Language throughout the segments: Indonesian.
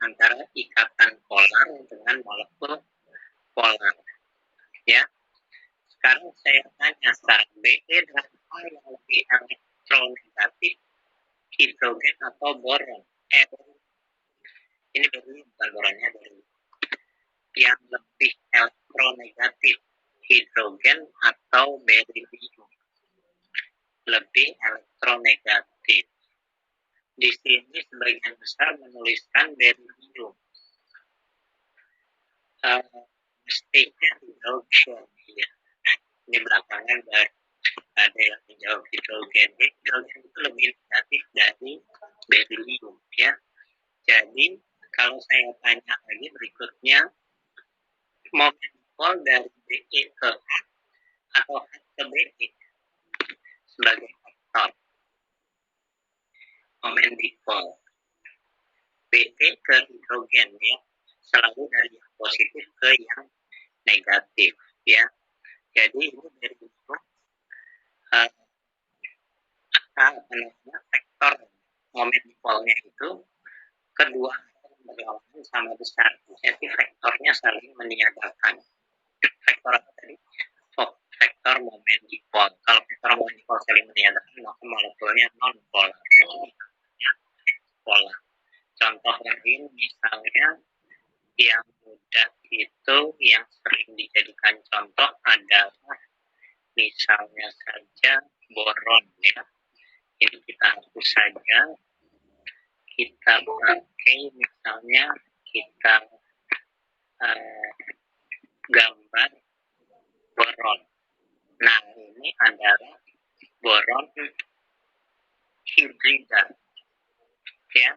antara ikatan polar dengan molekul polar. Ya, sekarang saya tanya, Be dengan A yang lebih elektronegatif, hidrogen atau boron? Ini berarti bukan boronnya, berarti yang lebih elektronegatif, hidrogen atau berilium? Lebih elektronegatif. Di sini sebagian besar menuliskan berilium. Mestinya hidrogen. Ya. Ini belakangan baru ada yang menjawab hidrogen. Hidrogen itu lebih negatif dari berilium. Ya. Jadi kalau saya tanya lagi berikutnya, momen dipol dari Be ke H atau H ke Be sebagai faktor. Momen dipol Be ke hidrogen, ya, selalu dari yang positif ke yang negatif, ya. Jadi ini dari vektor momen dipolnya itu kedua berlawanan sama besar. Jadi vektornya saling meniadakan. Vektor apa tadi? Vektor momen dipol. Kalau vektor momen dipol saling meniadakan, maka molekulnya non polar. Polar. Contoh lain misalnya yang mudah itu yang sering dijadikan contoh adalah misalnya saja boron, ya. Ini kita hapus saja. Kita pakai misalnya kita gambar boron. Nah, ini adalah boron hidrida, ya,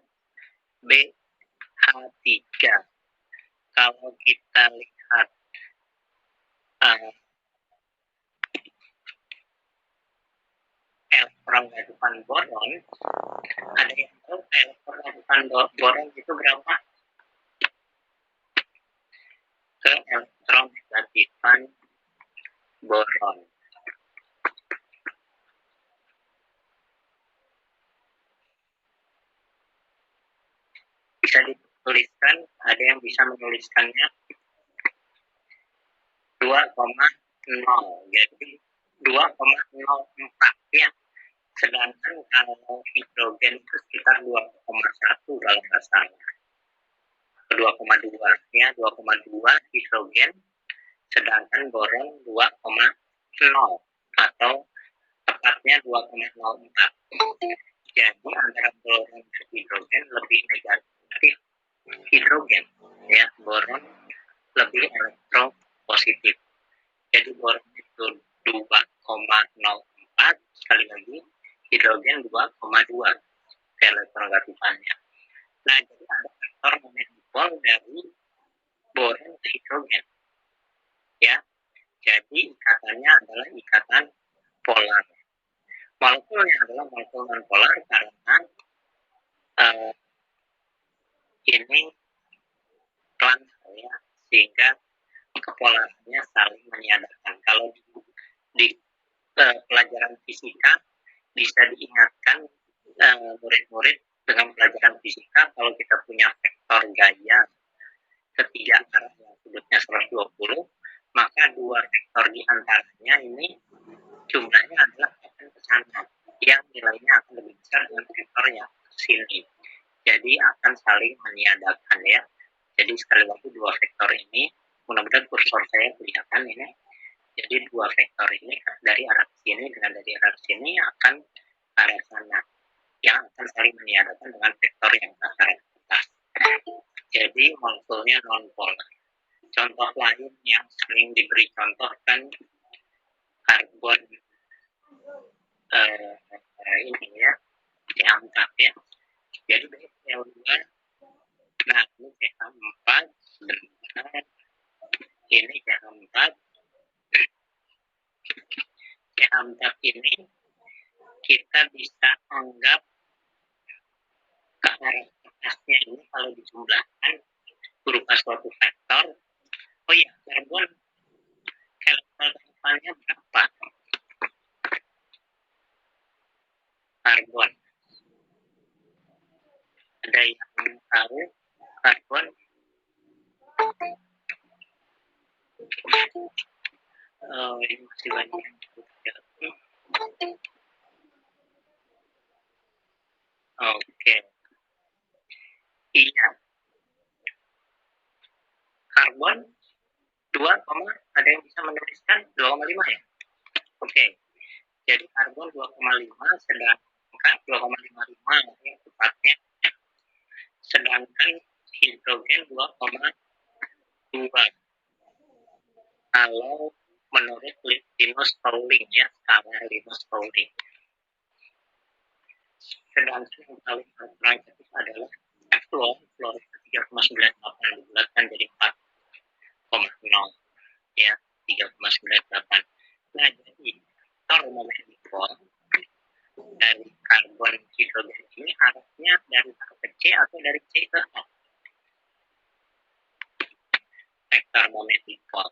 BH3. Kalau kita lihat elektron gabungan boron, ada yang tahu elektron gabungan boron itu berapa? Ke elektron negatifan boron. Bisa dituliskan, ada yang bisa menuliskannya 2,0, jadi 2,04, ya. Sedangkan kalau hidrogen itu sekitar 2,1 kalau nggak salah. 2,2, ya, 2,2 hidrogen, sedangkan boron 2,0 atau tepatnya 2,04. Jadi antara boron dan hidrogen lebih negatif hidrogen, ya, boron lebih elektropositif. Jadi boron itu 2,04, sekali lagi hidrogen 2,2 elektronegatifannya. Nah, jadi ada faktor momen dipol dari boron ke hidrogen, ya. Jadi ikatannya adalah ikatan polar. Molekulnya adalah molekul non polar karena ini pelan, ya, sehingga kepolarannya saling meniadakan. Kalau di pelajaran fisika bisa diingatkan murid-murid dengan pelajaran fisika, kalau kita punya vektor gaya ketiga arah yang sudutnya 120, maka dua vektor di antaranya ini jumlahnya adalah akan ke sana, yang nilainya akan lebih besar dengan vektor yang ke sini. Jadi akan saling meniadakan, ya. Jadi sekali lagi dua vektor ini, mudah-mudahan kursor saya kelihatan ini. Jadi dua vektor ini dari arah sini dengan dari arah sini akan arah sana, yang akan saling meniadakan dengan vektor yang ke arah atas. Jadi molekulnya non polar. Contoh lain yang sering diberi contoh kan karbon ini, ya, CH4, ya. Jadi CO2, nah ini CH4, benar, ini CH4. CH4 ini kita bisa anggap ke arah atasnya ini kalau dijumlahkan berupa suatu vektor. Oh ya, karbon elektronegatifannya berapa? Karbon. Ada yang tahu karbon Oke, iya. Karbon 2, ada yang bisa menuliskan 2,5 ya? Oke, jadi karbon 2,5 sedangkan 2,55 ya tepatnya, sedangkan hidrogen 2,2 kalau menurut Linus Pauling ya, skala Linus Pauling. Sedangkan yang paling alternatif adalah fluor 3,98 dibulatkan jadi 4,0 ya, 3,98. Nah, jadi termomektikon dari karbon hidrogen ini arahnya dari A ke C atau dari C ke A. Vektor momentikon.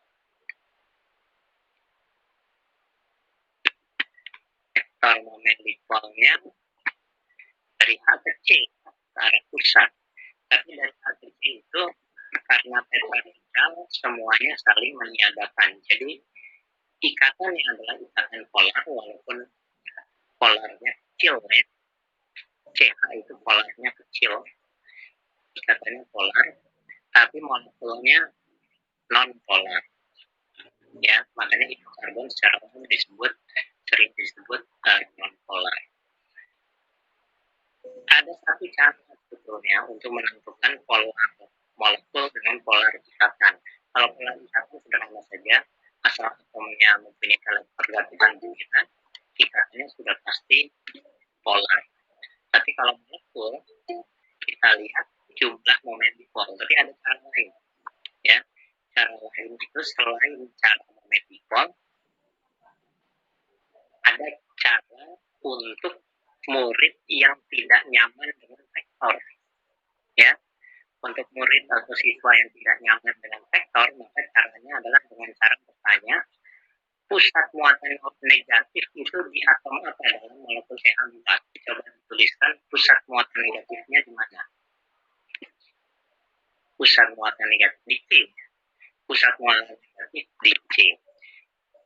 Vektor momentikonnya dari A ke C ke arah pusat. Tapi dari A ke C itu karena tetrahedral semuanya saling meniadakan. Jadi ikatannya adalah ikatan polar walaupun polarnya kecil ya. CH itu polarnya kecil. Ikatannya polar tapi molekulnya non polar. Ya, makanya hidrokarbon secara umum sering disebut non polar. Ada satu cara sebetulnya untuk menentukan polar molekul dengan polar ikatan. Kalau polar ikatan sederhana saja, asal atomnya mempunyai ketergantungan dominan, ikatannya sudah pasti polar. Tapi kalau molekul, kita lihat jumlah momentikon. Tapi ada cara lain, ya. Cara lain itu selain cara momentikon, ada cara untuk murid yang tidak nyaman dengan vektor, ya. Untuk murid atau siswa yang tidak nyaman dengan vektor, maka caranya adalah dengan cara bertanya, pusat muatan negatif itu di atom apa dalam molekul CH4? Coba dituliskan pusat muatan negatifnya di mana? Pusat muatan negatif di C. Pusat muatan negatif di C.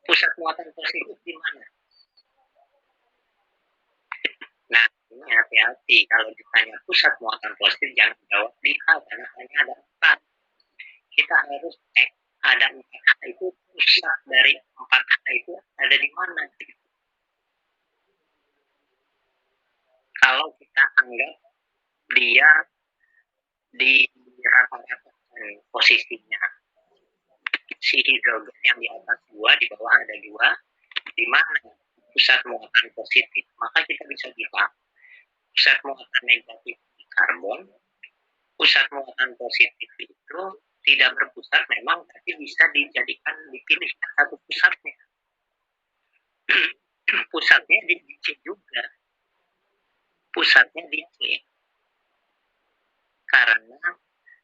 Pusat muatan positif di mana? Nah, ini hati-hati kalau ditanya pusat muatan positif jangan jawab di A karena hanya ada 4. Kita harus cek ada 4 A itu pusat dari 4 A itu ada di mana. Kalau kita anggap dia di rata-rata posisinya, si hidrogen yang di atas 2, di bawah ada 2, di mana pusat muatan positif, maka kita bisa bilang pusat muatan negatif di karbon, pusat muatan positif itu tidak berpusat memang, tapi bisa dipilihkan satu pusatnya. Pusatnya di C juga. Pusatnya di C. Karena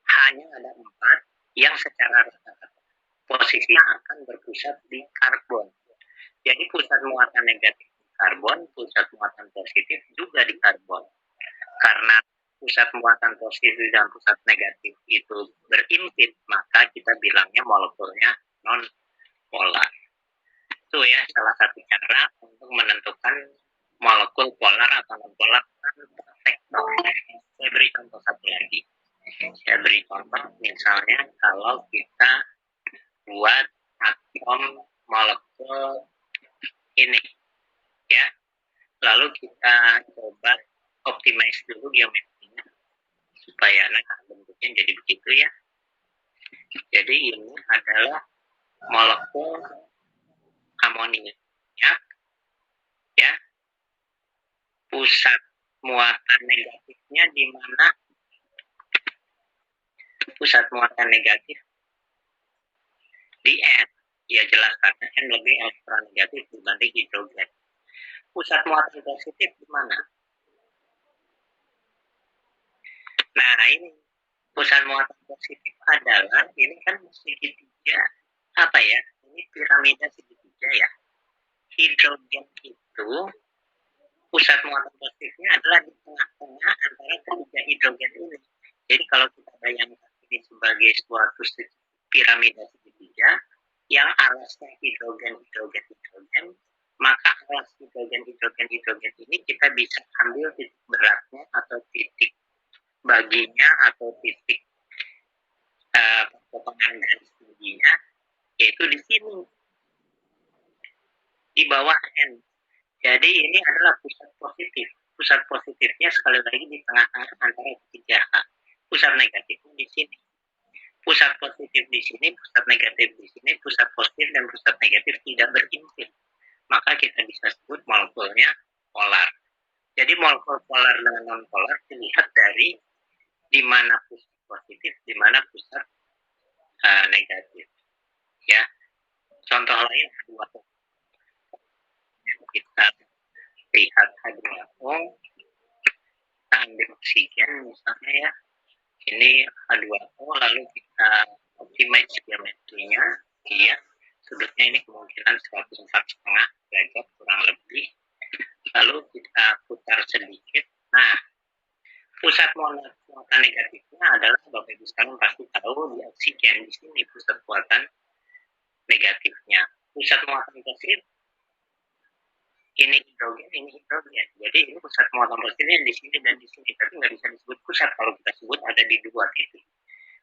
hanya ada 4 yang secara rata-rata posisinya akan berpusat di karbon. Jadi pusat muatan negatif di karbon, pusat muatan positif juga di karbon. Karena pusat muatan positif dan pusat negatif itu berimpit, maka kita bilangnya molekulnya non polar. Itu ya salah satu cara untuk menentukan molekul polar atau non polar tanpa vektor. Saya beri contoh satu lagi. Saya beri contoh misalnya kalau kita buat atom molekul ini, ya, lalu kita coba optimize dulu geometrinya supaya bentuknya jadi begitu ya. Jadi ini adalah molekul amonia, ya. Pusat muatan negatifnya di mana? Pusat muatan negatif di N. Ya jelas karena N lebih elektronegatif dibanding hidrogen. Pusat muatan positif di mana? Nah, ini pusat muatan positif adalah ini kan segitiga apa ya? Ini piramida segitiga ya. Hidrogen itu pusat muatan positifnya adalah di tengah-tengah antara ketiga hidrogen ini. Jadi kalau kita bayangkan ini sebagai suatu piramida segitiga yang alasnya hidrogen, M, maka alas hidrogen ini kita bisa ambil titik beratnya atau titik baginya atau titik potongan garis tingginya, yaitu di sini, di bawah N. Jadi ini adalah pusat positif. Pusat positifnya sekali lagi di tengah-tengah antara ketiga H. Pusat negatifnya di sini. Pusat positif di sini, pusat negatif di sini, pusat positif dan pusat negatif tidak berimpit. Maka kita bisa sebut molekulnya polar. Jadi molekul polar dengan non polar dilihat dari di mana pusat positif, di mana pusat negatif. Ya, contoh lain H2O. Kita lihat H2O, kita ambil oksigen misalnya ya. Ini H2O, lalu kita optimize geometrinya, ya. Sudutnya ini kemungkinan 104,5 derajat kurang lebih. Lalu kita putar sedikit. Nah, pusat muatan negatifnya adalah, Bapak Ibu sekalian pasti tahu, di oksigen. Di sini pusat muatan negatifnya. Pusat muatan positif ini hidrogen. Jadi ini pusat muatan positifnya di sini dan di sini, tapi nggak bisa disebut pusat kalau kita sebut ada di dua titik.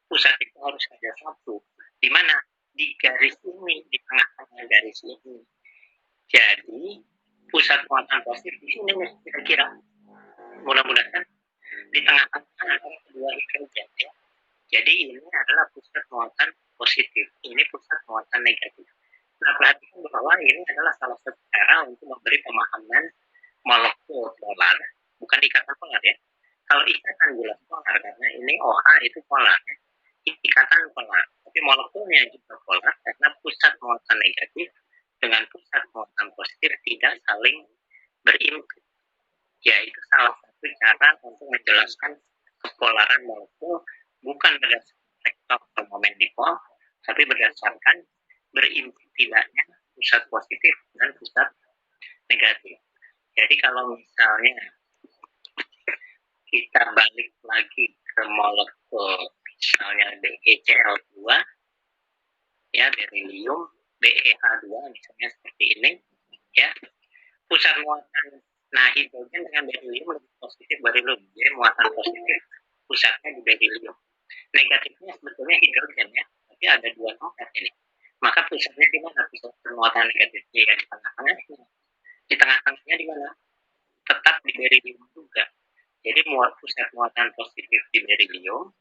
Pusat itu harus ada satu, di mana di garis ini, di tengah-tengah garis ini. Jadi pusat muatan positif di sini nih, kira-kira. Mudah-mudahan di tengah-tengah antara kedua hidrogen ya. Jadi ini adalah pusat muatan positif, ini pusat muatan negatif. Nah, perhatikan bahwa ini adalah salah satu cara untuk memberi pemahaman molekul polar, bukan ikatan polar ya. Kalau ikatan jelas polar, karena ini OH itu polar ya. Ikatan polar, tapi molekulnya juga polar karena pusat muatan negatif dengan pusat muatan positif tidak saling berimpit. Ya, itu salah satu cara untuk menjelaskan kepolaran molekul bukan berdasarkan vektor atau momen dipol, tapi berdasarkan berimpit tidaknya pusat positif dan pusat negatif. Jadi kalau misalnya kita balik lagi ke molekul misalnya BeCl2 ya, berilium, BeH2 misalnya seperti ini ya, pusat muatan hidrogen dengan berilium lebih positif berilium, jadi muatan positif pusatnya di berilium, negatifnya sebetulnya hidrogen ya, tapi ada dua tempat ini. Maka pusatnya di mana? Pusat muatan negatifnya ya di tengah-tengahnya. Di tengah-tengahnya di mana? Tetap di berilium juga. Jadi pusat muatan positif di berilium,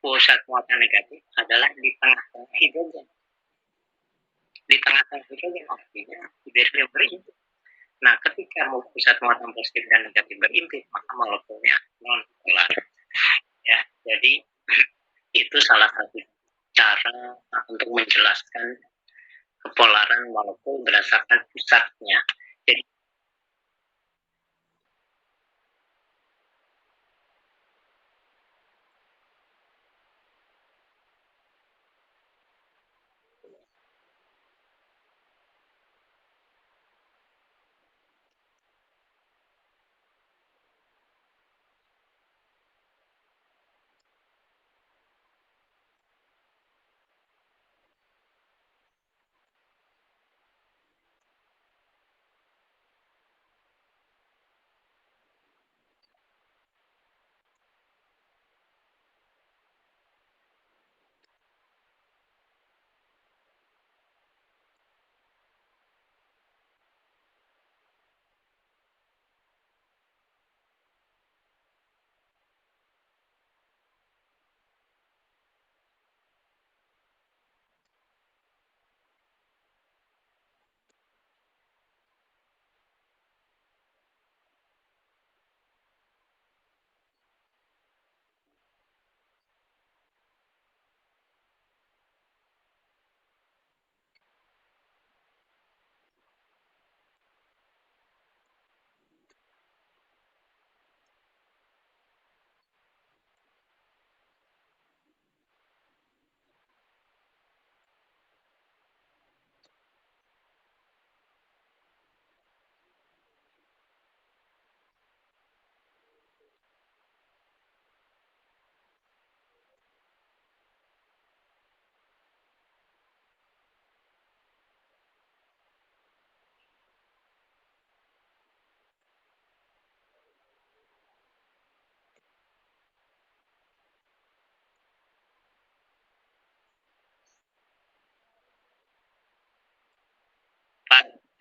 pusat muatan negatif adalah di tengah-tengah hidrogen. Di tengah-tengah hidrogen artinya di berilium berimpit. Nah, ketika pusat muatan positif dan negatif berimpit, maka molekulnya non polar. Ya, jadi itu salah satu cara untuk menjelaskan kepolaran molekul berdasarkan pusatnya. Jadi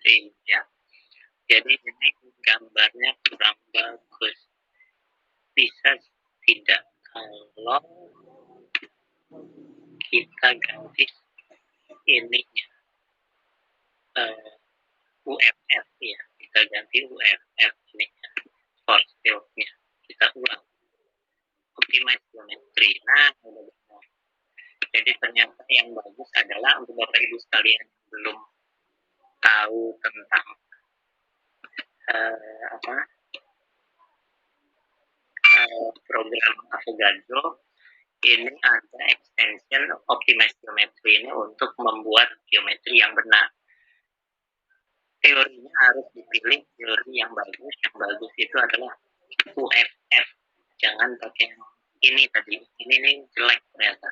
Iya. Jadi ini gambarnya kurang bagus. Bisa tidak kalau kita ganti ininya UFF ya, kita ganti UFF ini force field-nya, kita ulang optimize geometry. Nah, udah benar. Jadi ternyata yang bagus adalah untuk Bapak Ibu sekalian yang belum tahu tentang program Avogadro, ini ada extension optimize geometry ini untuk membuat geometri yang benar. Teorinya harus dipilih teori yang bagus. Yang bagus itu adalah UFF. Jangan pakai ini tadi. Ini jelek ternyata.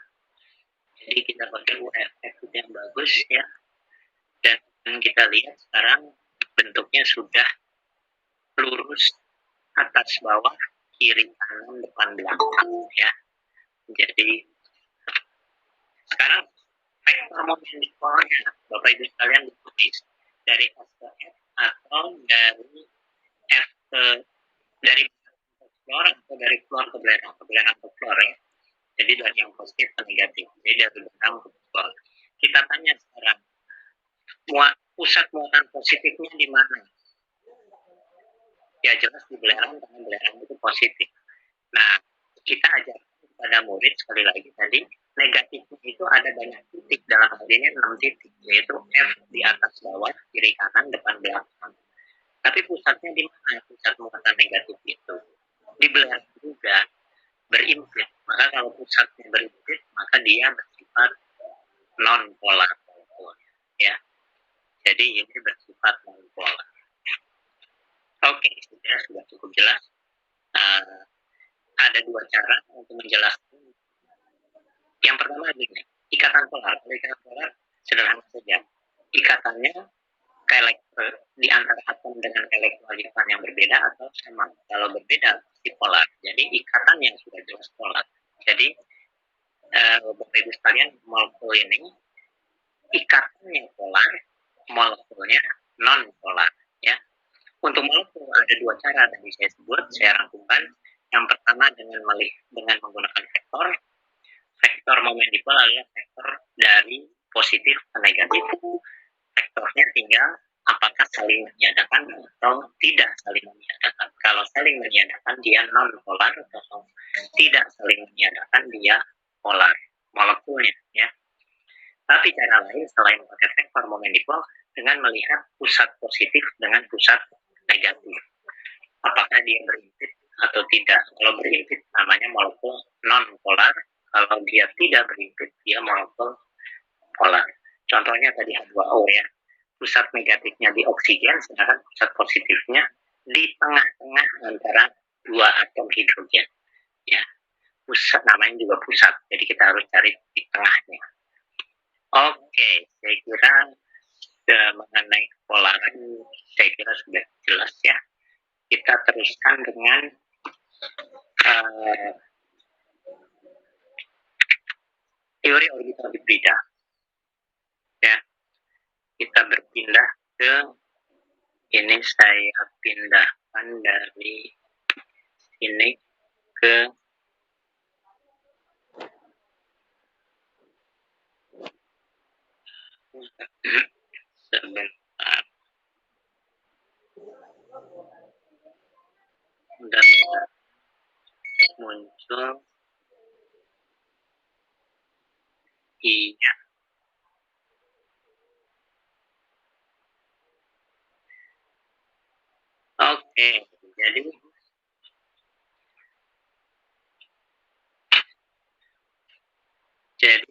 Jadi kita pakai UFF itu yang bagus ya. Dan kita lihat sekarang bentuknya sudah lurus atas bawah, kiri kanan, depan belakang ya. Jadi sekarang vektor momen dikolnya Bapak Ibu sekalian ditulis dari S ke F atau dari F ke dari floor atau dari floor ke belerang ke floor ya. Jadi dari yang positif ke negatif. Jadi dari belerang ke floor. Kita tanya sekarang, pusat muatan positifnya di mana? Ya jelas di belerang, karena belerang itu positif. Nah, kita ajarkan kepada murid sekali lagi tadi, negatifnya itu ada banyak titik, dalam hal ini 6 titik, yaitu F di atas bawah, kiri kanan, depan belakang. Tapi pusatnya di mana pusat muatan negatif itu? Di belerang juga berimpit. Maka kalau pusatnya berimpit, maka dia bersifat non polar, ya. Jadi ini bersifat non polar. Oke, sudah cukup jelas. Ada dua cara untuk menjelaskan. Yang pertama begini, ikatan polar. Ikatan polar sederhana saja. Ikatannya di antara atom dengan elektrolitan yang berbeda atau sama. Kalau berbeda pasti polar. Jadi ikatan yang sudah jelas polar. Jadi Bapak Ibu sekalian, molekul ini ikatannya polar, molekulnya non polar. Ya. Untuk molekul ada dua cara tadi saya sebut, saya rangkumkan. Yang pertama dengan menggunakan vektor. Vektor momen dipol adalah vektor dari positif ke negatif. Vektornya tinggal apakah saling meniadakan atau tidak saling meniadakan. Kalau saling meniadakan dia non polar, atau tidak saling meniadakan dia polar molekulnya ya. Tapi cara lain selain pakai vektor momen dipol dengan melihat pusat positif dengan pusat negatif. Apakah dia berimpit atau tidak? Kalau berimpit namanya molekul non polar. Kalau dia tidak berimpit dia molekul polar. Contohnya tadi H2O ya. Pusat negatifnya di oksigen, sedangkan pusat positifnya di tengah-tengah antara dua atom hidrogen. Ya, pusat namanya juga pusat. Jadi kita harus cari di tengahnya. Oke, saya kira mengenai kepolaran saya kira sudah jelas ya. Kita teruskan dengan teori orbital hibrida. Ya, kita berpindah ke ini, saya pindahkan dari sini ke sebentar. Dan muncul iya. Oke, jadi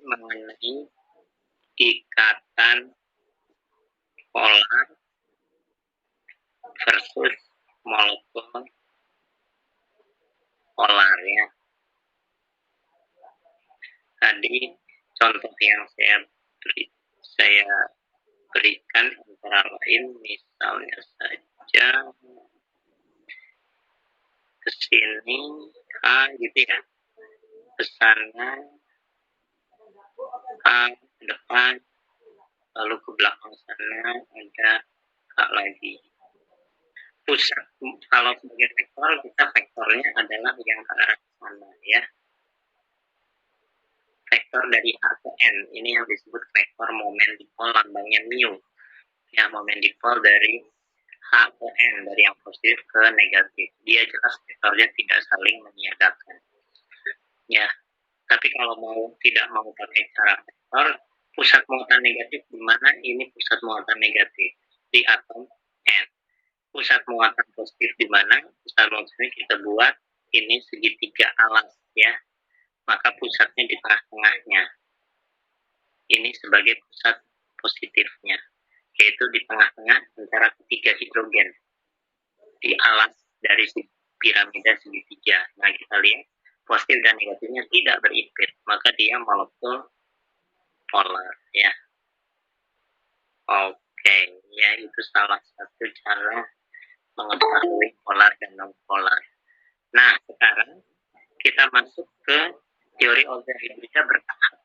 mengenai ikatan polar versus molekul polar ya. Tadi contoh yang saya berikan antara lain misalnya saja ke sini gitu ya, ke sana ke depan, lalu ke belakang sana ada lagi. Pusat, kalau sebagai vektor, kita vektornya adalah yang ke arah sana ya. Vektor dari A ke N, ini yang disebut vektor momen dipol lambangnya mu. Ya, momen dipol dari H ke N, dari yang positif ke negatif. Dia jelas vektornya tidak saling meniadakan. Ya, tapi kalau tidak mau pakai cara vektor, pusat muatan negatif di mana? Ini pusat muatan negatif di atom N. Pusat muatan positif di mana? Pusat muatan kita buat ini segitiga alas ya. Maka pusatnya di tengah-tengahnya. Ini sebagai pusat positifnya, yaitu di tengah-tengah antara ketiga hidrogen di alas dari piramida segitiga. Nah, kita lihat positif dan negatifnya tidak berimpit, maka dia molekul polar ya. Oke, ya itu salah satu cara mengetahui polar dan non polar. Nah, sekarang kita masuk ke teori organohibrida bertahap.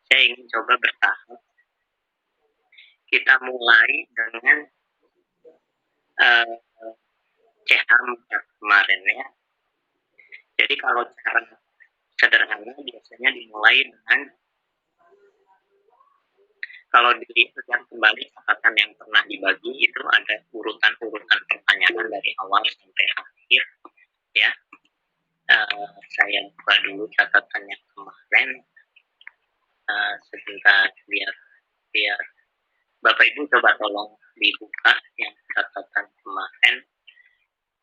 Saya ingin coba bertahap. Kita mulai dengan CH4 kemarin ya. Jadi kalau cara sederhana biasanya dimulai dengan, kalau dilihat kembali catatan yang pernah dibagi itu ada urutan-urutan pertanyaan dari awal sampai akhir ya. Saya buka dulu catatannya kemarin sebentar biar Bapak Ibu coba tolong dibuka yang catatan kemarin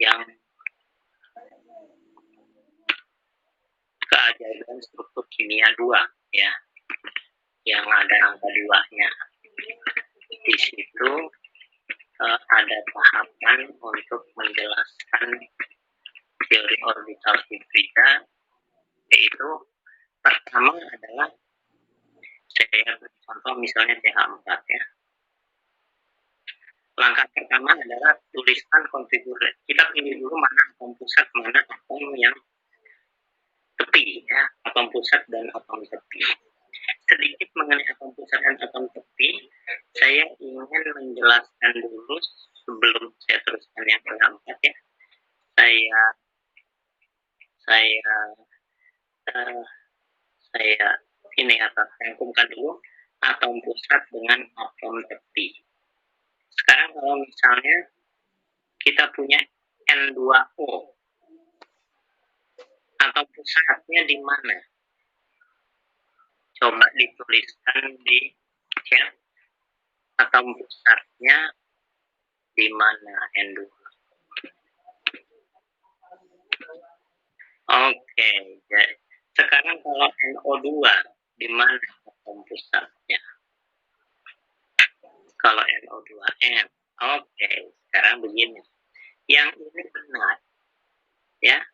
yang keajaiban struktur kimia 2 ya, yang ada angka 2-nya. Di situ ada tahapan untuk menjelaskan teori orbital hibrida, yaitu pertama adalah saya beri contoh misalnya CH4 ya. Langkah pertama adalah tuliskan konfigurasi. Kita pilih dulu mana atom pusat, mana atom yang tepi ya, atom pusat dan atom tepi. Sedikit mengenai atom pusat dan atom tepi, saya ingin menjelaskan dulu sebelum saya teruskan yang keempat ya. Saya ini atas rangkumkan dulu atom pusat dengan atom tepi. Sekarang kalau misalnya kita punya N2O, atom pusatnya di mana? Coba dituliskan di chat, atom pusatnya di mana N2? Oke, jadi sekarang kalau NO2 di mana atom pusatnya? Kalau NO2N. Oke, sekarang begini. Yang ini benar. Ya.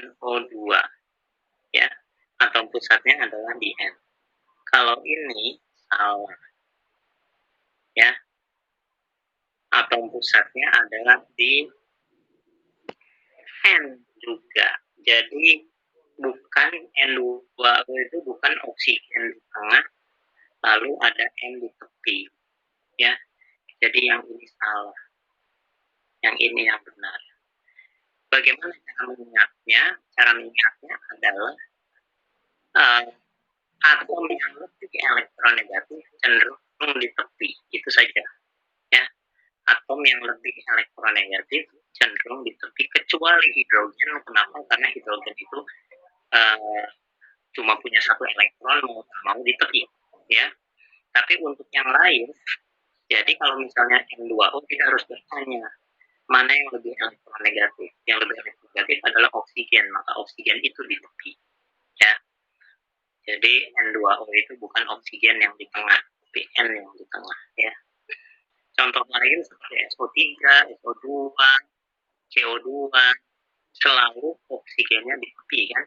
NO2. Ya. Atom pusatnya adalah di N. Kalau ini salah. Ya. Atom pusatnya adalah di N juga. Jadi bukan N2O itu bukan oksigen di tengah, lalu ada N di tepi. Ya. Jadi yang ini salah. Yang ini yang benar. Bagaimana cara mengingatnya? Cara mengingatnya adalah atom yang lebih elektronegatif cenderung di tepi. Itu saja. Ya. Atom yang lebih elektronegatif cenderung di tepi, kecuali hidrogen. Kenapa? Karena hidrogen itu cuma punya satu elektron, mau di tepi. Ya. Tapi untuk yang lain, jadi kalau misalnya N2O, kita harus bertanya, mana yang lebih elektronegatif? Yang lebih elektronegatif adalah oksigen, maka oksigen itu di tepi. Ya. Jadi N2O itu bukan oksigen yang di tengah, tapi N yang di tengah. Ya. Contoh lain seperti SO3, SO2, CO2, selalu oksigennya di tepi kan?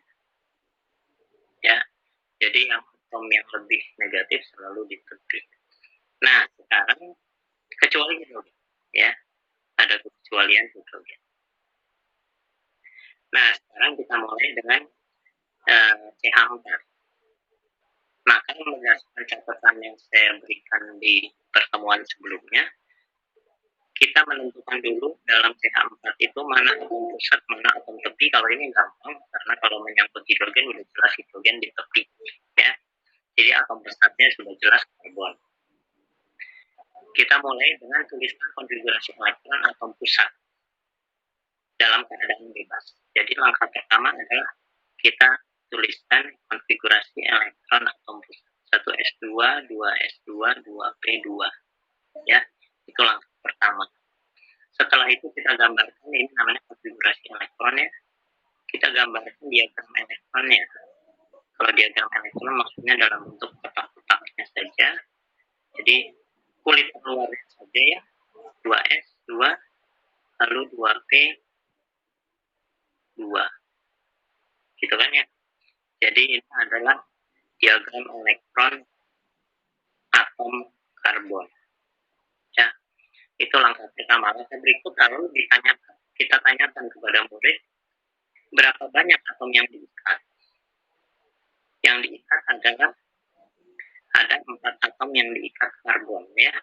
Ya. Jadi yang atom yang lebih negatif selalu di tepi. Nah, sekarang kecuali hidrogen, ya. Ada kecualian hidrogen. Nah, sekarang kita mulai dengan CH4. Maka berdasarkan catatan yang saya berikan di pertemuan sebelumnya, kita menentukan dulu dalam CH4 itu mana atom pusat, mana atom tepi. Kalau ini gampang, karena kalau menyangkut hidrogen udah jelas hidrogen di tepi, ya. Jadi atom pusatnya sudah jelas karbon. Kita mulai dengan tuliskan konfigurasi elektron atom pusat dalam keadaan bebas. Jadi langkah pertama adalah kita tuliskan konfigurasi elektron atom pusat. 1s2, 2s2, 2p2. Ya, itu langkah pertama. Setelah itu kita gambarkan, ini namanya konfigurasi elektron ya. Kita gambarkan diagram elektronnya. Kalau diagram elektron maksudnya dalam bentuk kotak-kotaknya saja. Jadi kulit luarnya saja ya. 2s, 2, lalu 2p, 2. Gitu kan ya. Jadi ini adalah diagram elektron atom karbon. Ya, itu langkah pertama. Langkah berikut lalu kita tanyakan kepada murid berapa banyak atom yang diikat. Yang diikat adalah ada 4 atom yang diikat karbon ya.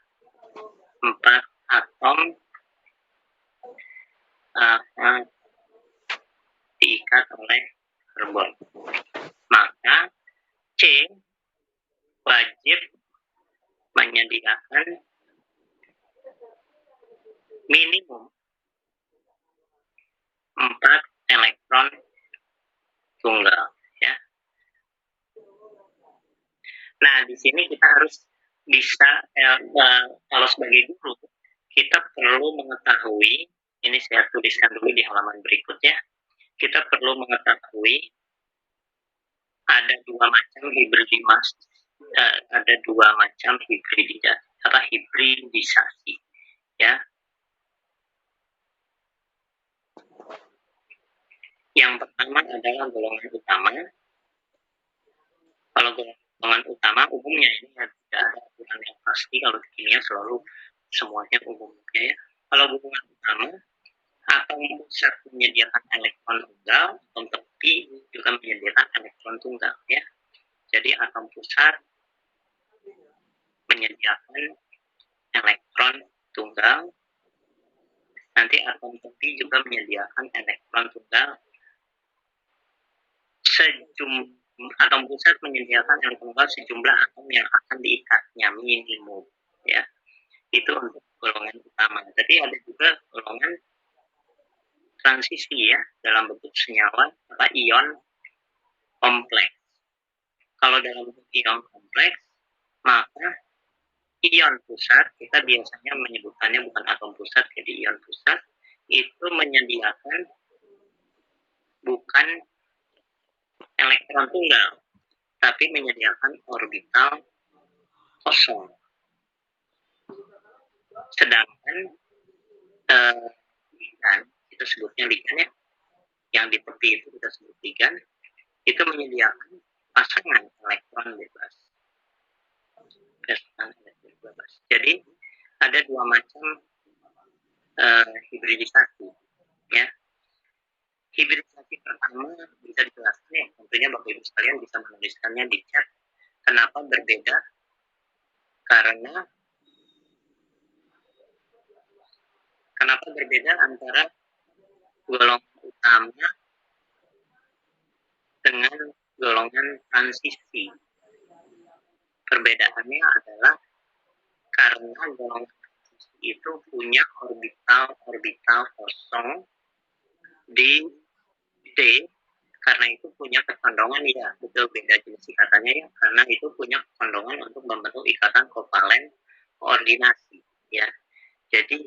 4 atom diikat oleh karbon. Maka C wajib menyediakan minimum 4 elektron tunggal ya. Nah, di sini kita harus bisa kalau sebagai guru kita perlu mengetahui, ini saya tuliskan dulu di halaman berikutnya. Kita perlu mengetahui ada 2 macam hibridisasi ya. Yang pertama adalah golongan utama. Kalau golongan utama umumnya ini tidak ada aturan yang pasti. Kalau di kimia selalu semuanya umumnya ya. Kalau golongan utama, atom pusat menyediakan elektron tunggal, atom tepi juga menyediakan elektron tunggal ya. Jadi atom pusat menyediakan elektron tunggal, nanti atom tepi juga menyediakan elektron tunggal. Atom pusat menyediakan elektron tunggal sejumlah atom yang akan diikatnya minimum ya. Itu untuk golongan utama. Tapi ada juga golongan transisi ya, dalam bentuk senyawa atau ion kompleks. Kalau dalam bentuk ion kompleks, maka ion pusat, kita biasanya menyebutkannya bukan atom pusat, jadi ion pusat itu menyediakan bukan elektron tunggal, tapi menyediakan orbital kosong. Sedangkan ligan, itu sebutnya ligan ya, yang di tepi itu kita sebut ligan, itu menyediakan pasangan elektron bebas. Jadi ada 2 macam hibridisasi ya. Hibridisasi pertama bisa dijelaskan ya, tentunya Bapak Ibu sekalian bisa menuliskannya di chat. Kenapa berbeda? Kenapa berbeda antara golongan utama dengan golongan transisi? Perbedaannya adalah karena golongan transisi itu punya orbital kosong di D, karena itu punya kekondongan ya, betul, beda jenis ikatannya ya, karena itu punya kekondongan untuk membentuk ikatan kovalen koordinasi ya. Jadi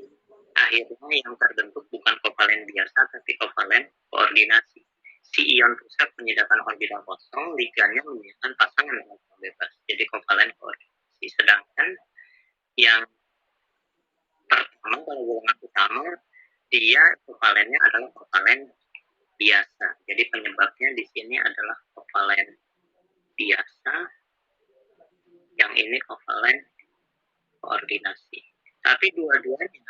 akhirnya yang terbentuk bukan kovalen biasa tapi kovalen koordinasi. Si ion pusat menyediakan orbital kosong, ligannya menyediakan pasangan elektron bebas, jadi kovalen koordinasi. Sedangkan yang pertama, kalau golongan utama, dia kovalennya adalah kovalen biasa. Jadi penyebabnya di sini adalah kovalen biasa, yang ini kovalen koordinasi. Tapi dua-duanya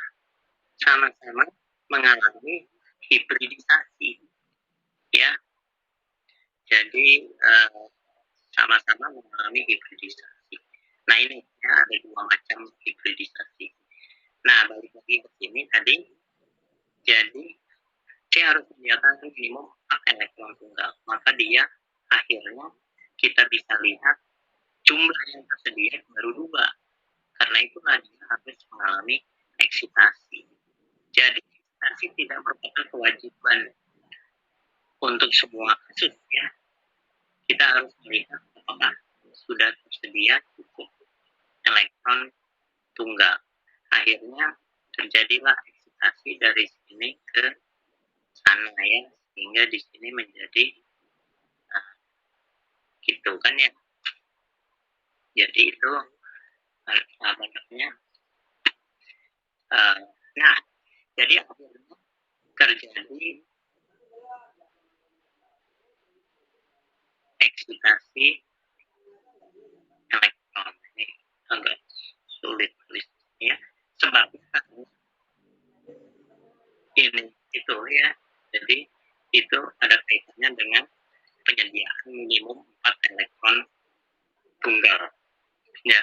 sama-sama mengalami hibridisasi ya. Jadi sama-sama mengalami hibridisasi. Nah, ini ya, ada 2 macam hibridisasi. Nah, balik lagi ke sini tadi, jadi dia harus menyediakan minimum 4 elektron tunggal. Maka dia akhirnya kita bisa lihat jumlah yang tersedia baru 2. Karena itulah dia harus mengalami eksitasi. Jadi eksitasi tidak merupakan kewajiban untuk semua kasus ya. Kita harus melihat apakah sudah tersedia cukup elektron tunggal. Akhirnya terjadilah eksitasi dari sini ke sana ya, sehingga di sini menjadi gitu kan ya. Jadi itu apa namanya? Nah, jadi akhirnya terjadi eksitasi elektron. Ini agak sulit tulisnya, sebabnya ini itu ya. Jadi itu ada kaitannya dengan penyediaan minimum 4 elektron tunggal. Ya,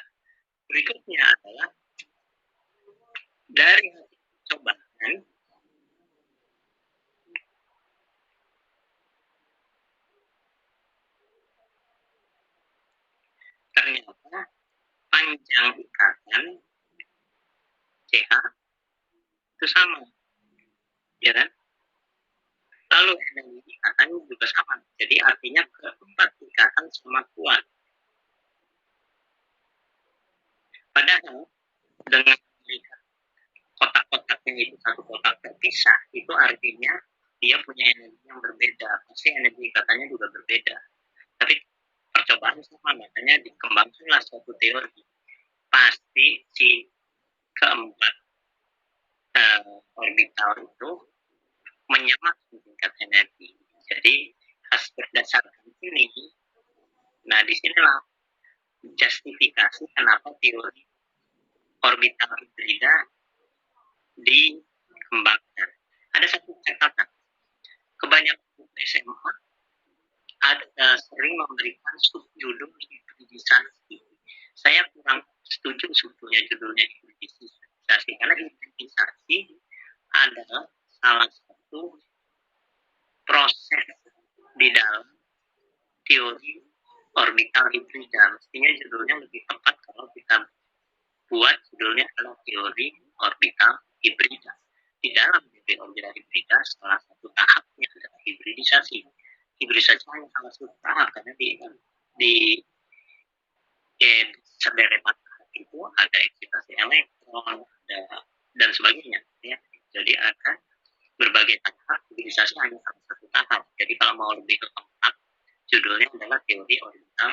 berikutnya adalah dari cobaan ternyata panjang ikatan CH itu sama, ya kan? Lalu energi ikatannya juga sama. Jadi artinya keempat ikatan sama kuat. Padahal dengan melihat kotak-kotaknya itu satu kotak terpisah, itu artinya dia punya energi yang berbeda. Pasti energi ikatannya juga berbeda. Tapi percobaan sama, makanya dikembangkanlah suatu teori. Pasti si keempat orbital itu menyamakan tingkat energi. Jadi berdasarkan ini, nah disinilah justifikasi kenapa teori orbital hibrida dikembangkan. Ada satu catatan, kebanyakan SMA sering memberikan subjudul hibridisasi. Saya kurang setuju sebetulnya judulnya hibridisasi, karena hibridisasi adalah salah satu proses di dalam teori orbital hibrida. Mestinya judulnya lebih tepat kalau kita buat judulnya adalah teori orbital hibrida. Di dalam teori orbital hibrida, salah satu tahapnya adalah hibridisasi. Hibridisasi hanya salah satu tahap, karena di sederetan tahap itu ada eksitasi elektron, dan sebagainya. Ya. Jadi ada berbagai tahap, hibridisasi hanya salah satu tahap. Jadi kalau mau lebih lengkap, judulnya adalah teori orbital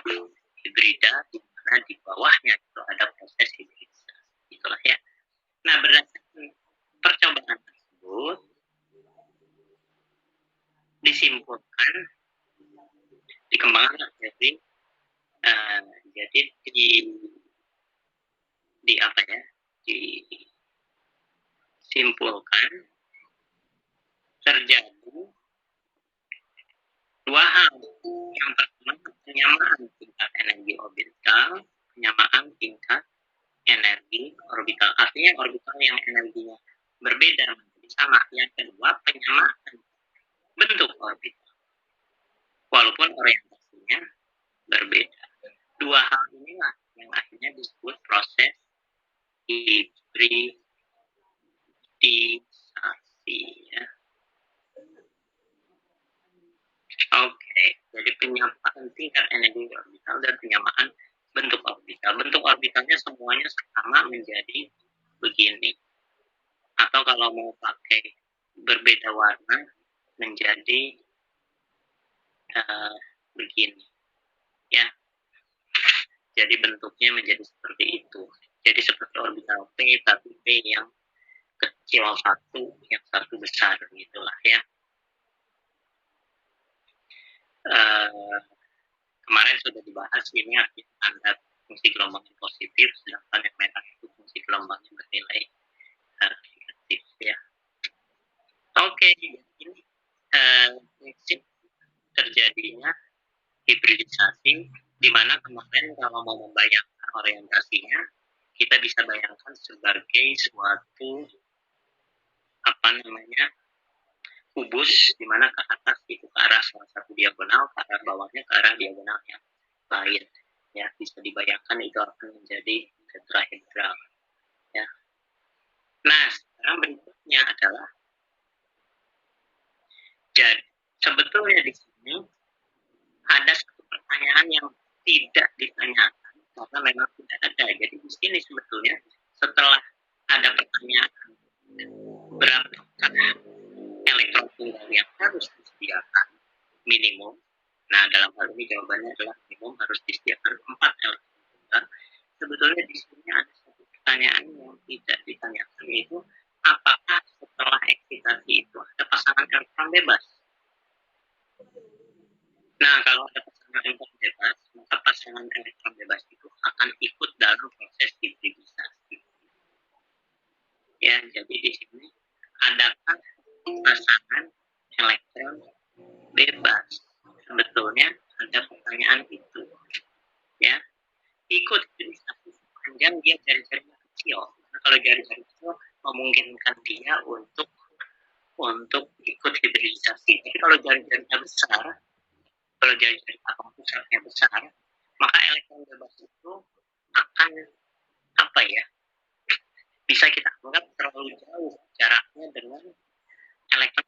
hibrida, di mana di bawahnya itu ada proses hibridisasi. Itulah ya. Nah, berdasarkan percobaan tersebut disimpulkan, dikembangkan teori, jadi di apa ya? Disimpulkan terjadi dua hal. Yang pertama, penyamaan tingkat energi orbital, penyamaan tingkat energi orbital. Artinya orbital yang energinya berbeda menjadi sama. Yang kedua, penyamaan bentuk orbital, walaupun orientasinya berbeda. Dua hal inilah yang akhirnya disebut proses hibridisasi ya. Oke, jadi penyamaan tingkat energi orbital dan penyamaan bentuk orbital. Bentuk orbitalnya semuanya sama menjadi begini. Atau kalau mau pakai berbeda warna menjadi begini. Ya. Jadi bentuknya menjadi seperti itu. Jadi seperti orbital P, tapi P yang kecil satu, yang satu besar, gitulah ya. Kemarin sudah dibahas ini arti tanda fungsi gelombangnya positif, sedangkan yang merah itu fungsi gelombangnya bernilai negatif ya. Oke, ini prinsip terjadinya hibridisasi, di mana kemarin kalau mau membayangkan orientasinya, kita bisa bayangkan sebagai suatu apa namanya kubus di mana ke atas itu ke arah salah satu diagonal, ke arah bawahnya ke arah diagonal yang lain. Ya, bisa dibayangkan itu akan menjadi tetrahedral. Ya. Nah, sekarang berikutnya adalah jadi sebetulnya di sini ada satu pertanyaan yang tidak ditanyakan karena memang tidak ada. Jadi di sini sebetulnya setelah ada pertanyaan berapa elektron tunggal yang harus disediakan minimum. Nah, dalam hal ini jawabannya adalah minimum harus disediakan 4 elektron tunggal. Sebetulnya di sini ada satu pertanyaan yang tidak ditanyakan, yaitu apakah setelah eksitasi itu ada pasangan elektron bebas? Nah, kalau ada pasangan elektron bebas, maka pasangan elektron bebas itu akan ikut dalam proses hibridisasi. Ya, jadi di sini adakah pasangan elektron bebas? Sebetulnya ada pertanyaan itu. Ya, ikut hibridisasi sepanjang dia jari-jarinya kecil. Karena kalau jari-jari kecil memungkinkan dia untuk ikut hibridisasi. Tapi kalau jari-jarinya besar, kalau jari-jari atau pusatnya besar, maka elektron bebas itu akan apa ya? Bisa kita anggap terlalu jauh jaraknya dengan elektron.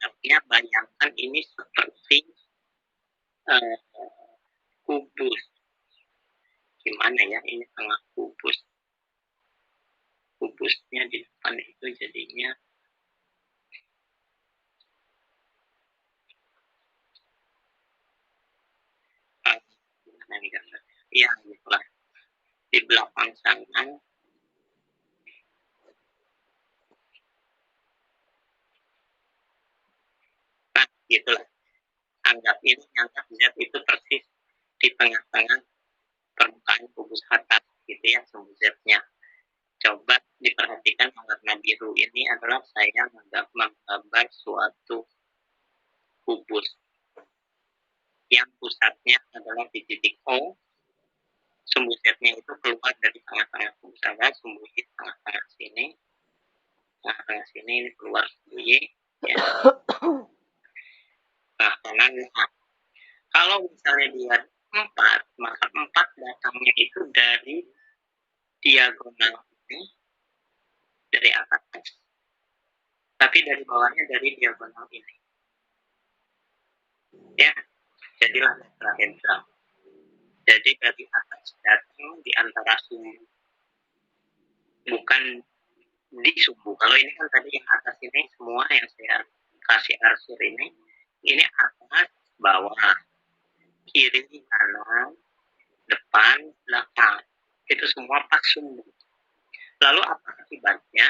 Artinya bayangkan ini seperti uh, kubus. Gimana ya, ini tengah kubus. Kubusnya di depan itu jadinya gimana nih gambar? Iya, gitulah. Di belakang sana, nah gitulah. Anggap ini, anggap Z itu persis di tengah-tengah permukaan kubus atas, gitu ya, sumbu Z-nya. Coba diperhatikan warna biru ini adalah saya menggambar suatu kubus yang pusatnya adalah di titik O, sumbu Z-nya itu keluar dari tengah-tengah kubus ada, sumbu Y tengah-tengah sini, tengah-tengah sini ini keluar sumbu Y, ya. Nah, kanan, nah, kalau misalnya dia 4, maka 4 datangnya itu dari diagonal ini, dari atas, tapi dari bawahnya dari diagonal ini. Ya, jadilah tetraedral. Jadi dari atas datang di antara sumbu, bukan di sumbu. Kalau ini kan tadi yang atas ini semua yang saya kasih arsir ini atas, bawah, kiri, kanan, depan, belakang. Itu semua pas sumbu. Lalu apa akibatnya?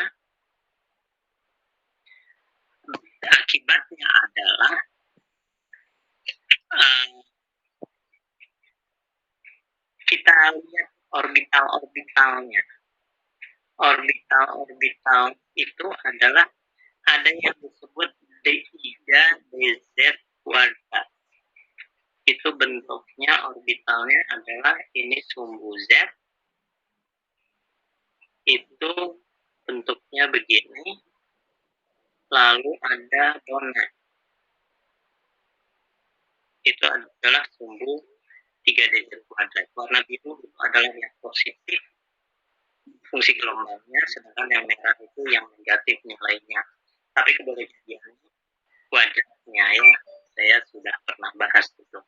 Akibatnya adalah kita lihat orbital-orbitalnya. Orbital-orbital itu adalah ada yang disebut D3 DZ kuadrat. Itu bentuknya orbitalnya adalah ini sumbu Z. Itu bentuknya begini. Lalu ada donat. Itu adalah sumbu 3D kuadrat. Warna biru itu adalah yang positif fungsi gelombangnya, sedangkan yang merah itu yang negatif nilainya. Tapi kebalikannya kuadratnya ya, saya sudah pernah bahas itu.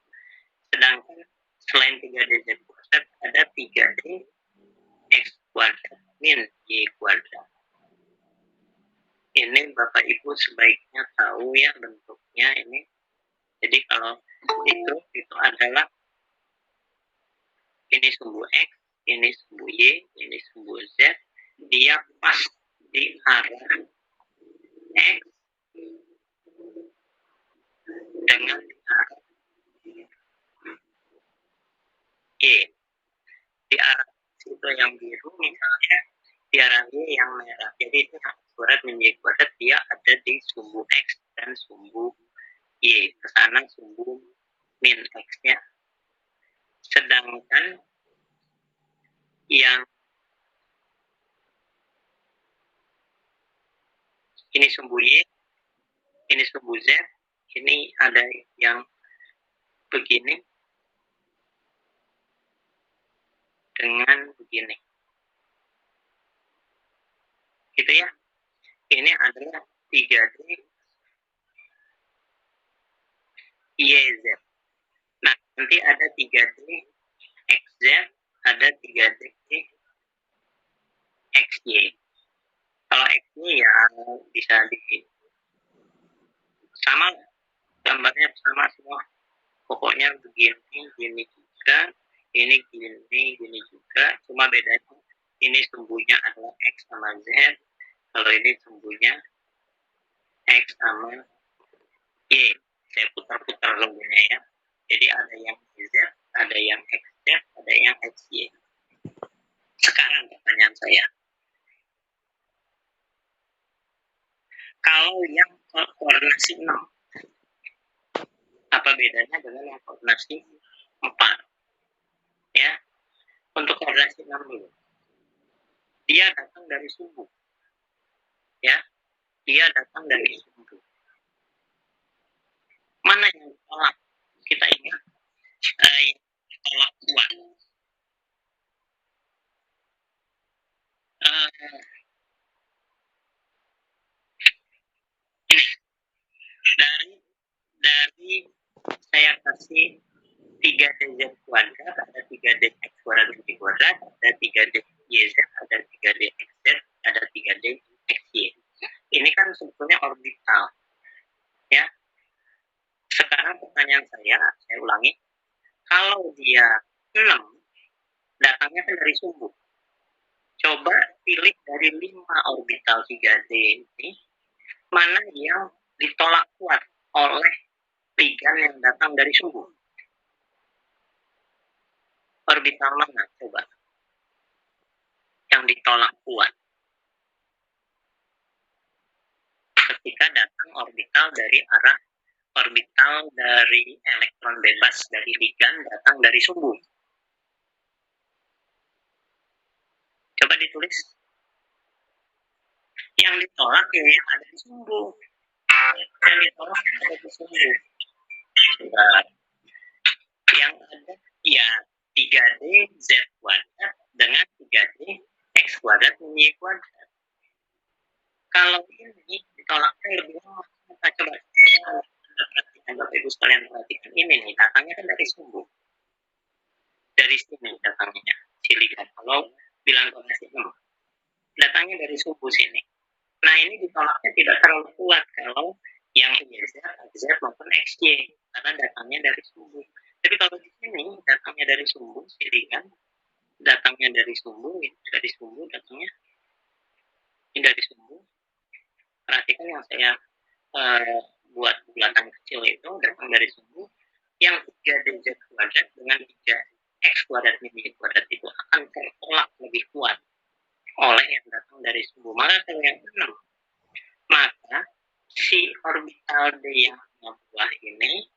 Sedangkan selain 3D Z kuadrat ada 3D X kuadrat min Y kuadrat. Ini Bapak Ibu sebaiknya tahu ya bentuknya ini. Jadi kalau itu adalah ini sumbu X, ini sumbu Y, ini sumbu Z, dia pas di arah X dengan arah Y. Di arah situ yang biru misalnya, di arah Y yang merah. Jadi itu kuadrat menjadi kuadrat, dia ada di sumbu X dan sumbu Y. Kesana sumbu min X-nya. Sedangkan yang ini sumbu Y, ini sumbu Z, ini ada yang begini dengan begini. Gitu ya. Ini adalah 3D YZ. Nah, nanti ada 3D XZ, ada 3D XY. Kalau XY ya bisa di sama, gambarnya sama semua. Pokoknya begini, gini juga, ini gini juga. Cuma bedanya ini sumbunya adalah X sama Z. Kalau ini sumbunya X sama Y. Saya putar-putar sumbunya ya. Jadi ada yang Z, ada yang XZ, ada yang XY. Sekarang pertanyaan saya, kalau yang koordinasi 6, apa bedanya dengan yang koordinasi 4? Ya, untuk koordinasi 6 dulu. Dia datang dari sumbu. Ya, dia datang dari sumbu. Mana yang ditolak? Kita ingat tolak kuat. Ini dari saya kasih 3D Z kuadrat, ada 3D X kuadrat lebih kuadrat, ada 3D YZ, ada 3D XZ, ada 3D XY. Ini kan sebetulnya orbital. Ya. Sekarang pertanyaan saya ulangi. Kalau dia 6, datangnya kan dari sumbu. Coba pilih dari 5 orbital 3D ini, mana yang ditolak kuat oleh ligan yang datang dari sumbu. Orbital mana coba yang ditolak kuat ketika datang orbital dari arah orbital dari elektron bebas dari ligan datang dari sumbu? Coba ditulis. Yang ditolak ya yang ada di sumbu. Yang ditolak yang ada di sumbu. Nah, yang ada ya 3D Z kuadrat dengan 3D X kuadrat min Y kuadrat. Kalau ini ditolaknya lebih lama, kita coba perhatikan, Bapak Ibu sekalian perhatikan. Ini nih, datangnya kan dari sumbu. Dari sini datangnya, silikan. Kalau bilang koordinasi 6, datangnya dari sumbu sini. Nah, ini ditolaknya tidak terlalu kuat kalau yang YZ, XZ maupun XY, karena datangnya dari sumbu. Tapi kalau di sini datangnya dari sumbu, silikan, datangnya dari sumbu, dari sumbu datangnya ini dari sumbu. Perhatikan yang saya buat bulatan kecil itu datang dari sumbu. Yang 3D Z kuadrat dengan 3X kuadrat min Y kuadrat itu akan tertolak lebih kuat oleh yang datang dari sumbu. Maka kalau yang 6, maka si orbital D yang buah ini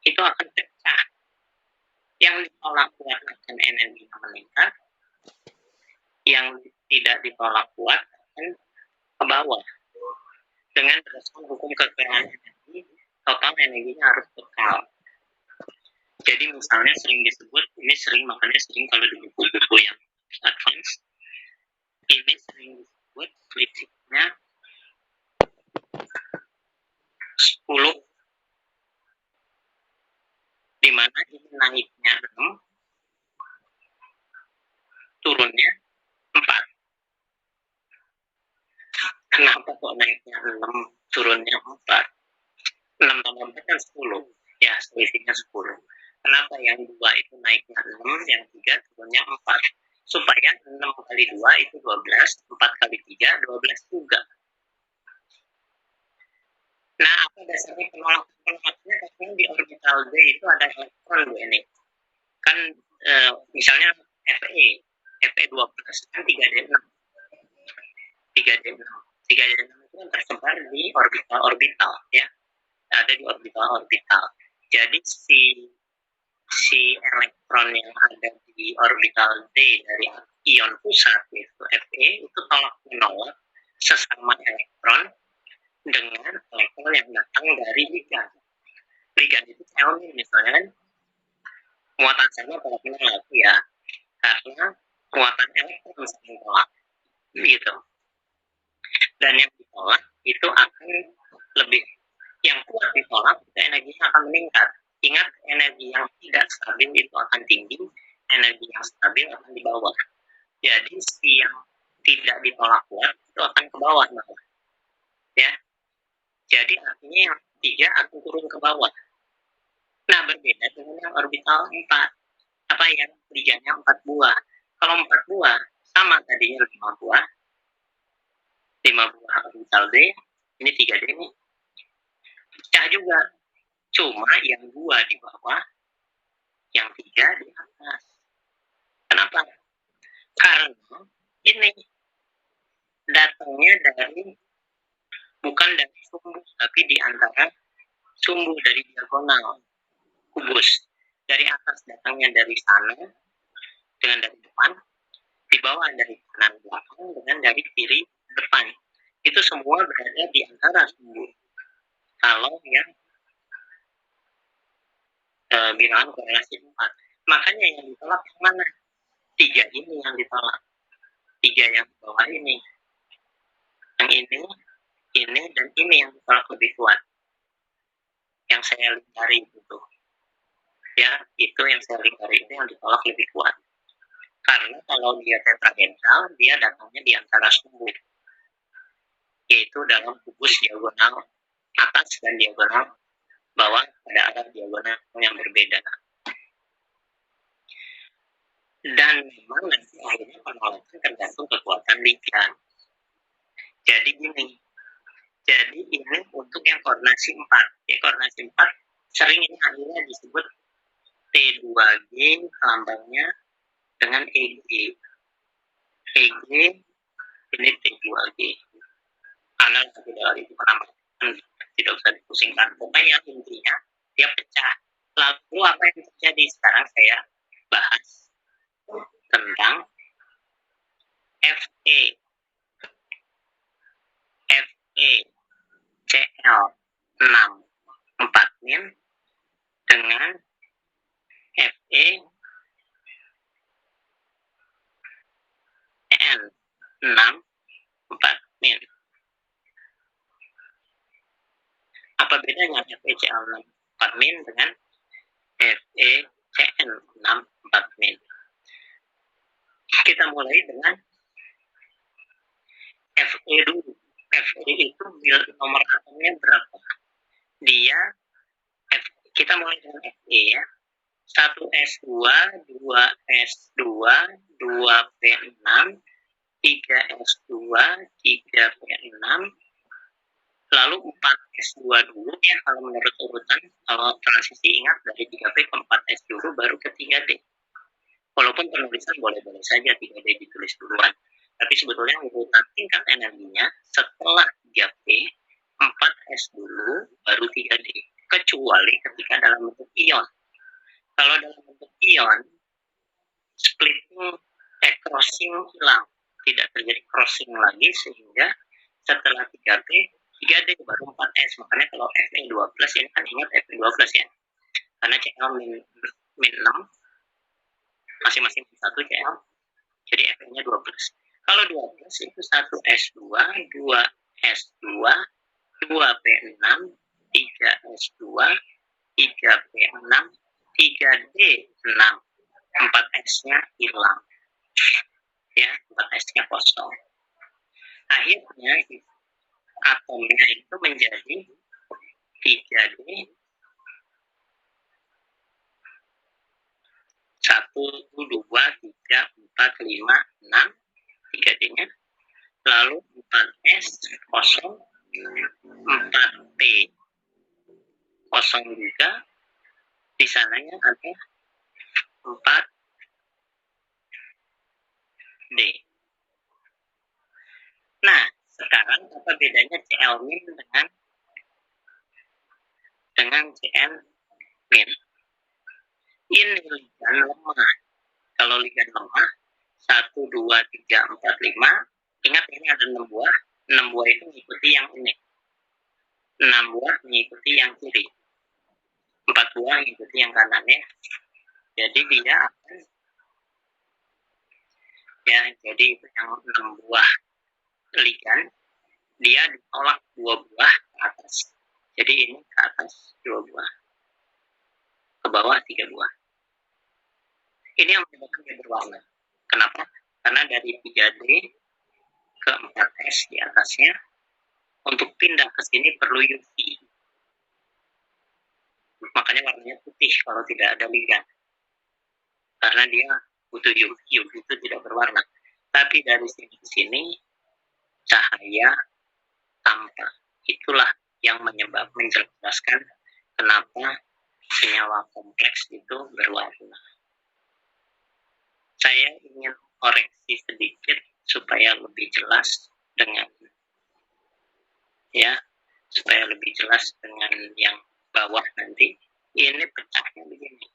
itu akan pecah. Yang ditolak kuat akan energinya meningkat, yang tidak ditolak kuat akan ke bawah. Dengan berdasarkan hukum kekurangan energi, total energinya harus kekal. Jadi misalnya sering disebut, ini sering, makanya sering kalau di buku-buku yang advance, ini sering disebut listriknya 10, di mana ini naiknya 6, turunnya 4. Kenapa kok naiknya 6, turunnya 4? 6 tambah 4 kan 10. Ya, selisihnya 10. Kenapa yang 2 itu naiknya 6, yang 3 turunnya 4? Supaya 6 kali 2 itu 12, 4 kali 3, 12 juga. Nah, apa dasarnya penolakannya? Karena di orbital D itu ada elektron Bu ini. Kan misalnya Fe 12 kan 3D6. 3D6 itu kan tersebar di orbital ya. Ada di orbital. Jadi si elektron yang ada di orbital D dari ion pusat yaitu Fe itu tolak menolak sesama elektron dengan elektron yang datang dari ligan. Ligan itu Cl- misalnya kan muatan sama tolak menolak ya, karena muatan elektron saling tolak gitu. Dan yang ditolak itu akan lebih, yang kuat ditolak itu energinya akan meningkat. Ingat, energi yang tidak stabil itu akan tinggi, energi yang stabil akan di bawah. Jadi si yang tidak ditolak kuat itu akan ke bawah malah. Ya. Jadi artinya yang 3 akan turun ke bawah. Nah, berbeda dengan yang orbital 4. Apa yang ligannya 4 buah. Kalau 4 buah sama tadinya 5 buah. 5 buah orbital D, ini 3D nih. Pecah juga. Cuma yang 2 di bawah, yang 3 di atas. Kenapa? Karena ini datangnya dari, bukan dari sumbu, tapi di antara sumbu, dari diagonal kubus. Dari atas datangnya dari sana dengan dari depan, di bawah dari kanan belakang dengan dari kiri depan. Itu semua berada di antara sumbu. Kalau yang bilangan korelasi 4. Makanya yang ditolak yang mana? 3 ini yang ditolak. 3 yang di bawah ini. Yang ini, dan ini yang ditolak lebih kuat. Yang saya lingkari itu. Ya, itu yang saya lingkari itu yang ditolak lebih kuat. Karena kalau dia tetrahedral, dia datangnya di antara sumbu. Yaitu dalam kubus diagonal atas dan diagonal bawah pada arah diagonal yang berbeda. Dan memang nanti akhirnya penolakan tergantung kekuatan ligan. Jadi gini, jadi ini untuk yang koordinasi 4. Ya, koordinasi 4 sering ini akhirnya disebut T2G, lambangnya dengan EG. EG ini T2G. Karena tidak itu penambahan, tidak usah dipusingkan. Pokoknya intinya dia pecah. Lalu apa yang terjadi? Sekarang saya bahas tentang FE Cl6 4 min dengan Fe N6 4 min. Apa bedanya FeCl6 4 min dengan FeCN6 4 min? Kita mulai dengan Fe dulu. Fe itu nomor atomnya berapa? Dia, kita mulai dengan Fe ya. 1S2, 2S2, 2P6, 3S2, 3P6, lalu 4S2 dulu ya kalau menurut urutan. Kalau transisi ingat dari 3P ke 4S dulu baru ke 3D. Walaupun penulisan boleh-boleh saja 3D ditulis duluan. Tapi sebetulnya urutan tingkat energinya setelah 3P, 4S dulu, baru 3D. Kecuali ketika dalam bentuk ion. Kalau dalam bentuk ion, splitting, crossing hilang. Tidak terjadi crossing lagi, sehingga setelah 3P, 3D baru 4S. Makanya kalau Fe2+, ini kan ingat Fe2+ ya. Karena Cl min 6, masing-masing 1 Cl, jadi Fe-nya 12. Kalau 12 itu 1S2, 2S2, 2P6, 3S2, 3P6, 3D6. 4S-nya hilang. Ya, 4S-nya kosong. Akhirnya atomnya itu menjadi 3D 1, 2, 3, 4, 5, 6 3D-nya, lalu 4S kosong, 4P kosong juga, di sananya ada 4D. Nah, sekarang apa bedanya Cl min dengan Cn min? Ini ligan lemah. Kalau ligan lemah 1, 2, 3, 4, 5, ingat ini ada 6 buah. 6 buah itu mengikuti yang ini. 6 buah mengikuti yang kiri. 4 buah ikuti yang kanannya. Jadi dia akan ya, jadi itu yang 6 buah ligan, dia ditolak 2 buah ke atas. Jadi ini ke atas 2 buah, ke bawah 3 buah. Ini yang menyebabkan dia berwarna. Kenapa? Karena dari 3D ke 4S di atasnya, untuk pindah ke sini perlu UV. Makanya warnanya putih kalau tidak ada ligan. Karena dia butuh UV, UV itu tidak berwarna. Tapi dari sini ke sini, cahaya tanpa. Itulah yang menjelaskan kenapa senyawa kompleks itu berwarna. Saya ingin koreksi sedikit supaya lebih jelas dengan supaya lebih jelas dengan yang bawah nanti. Ini pecahnya begini.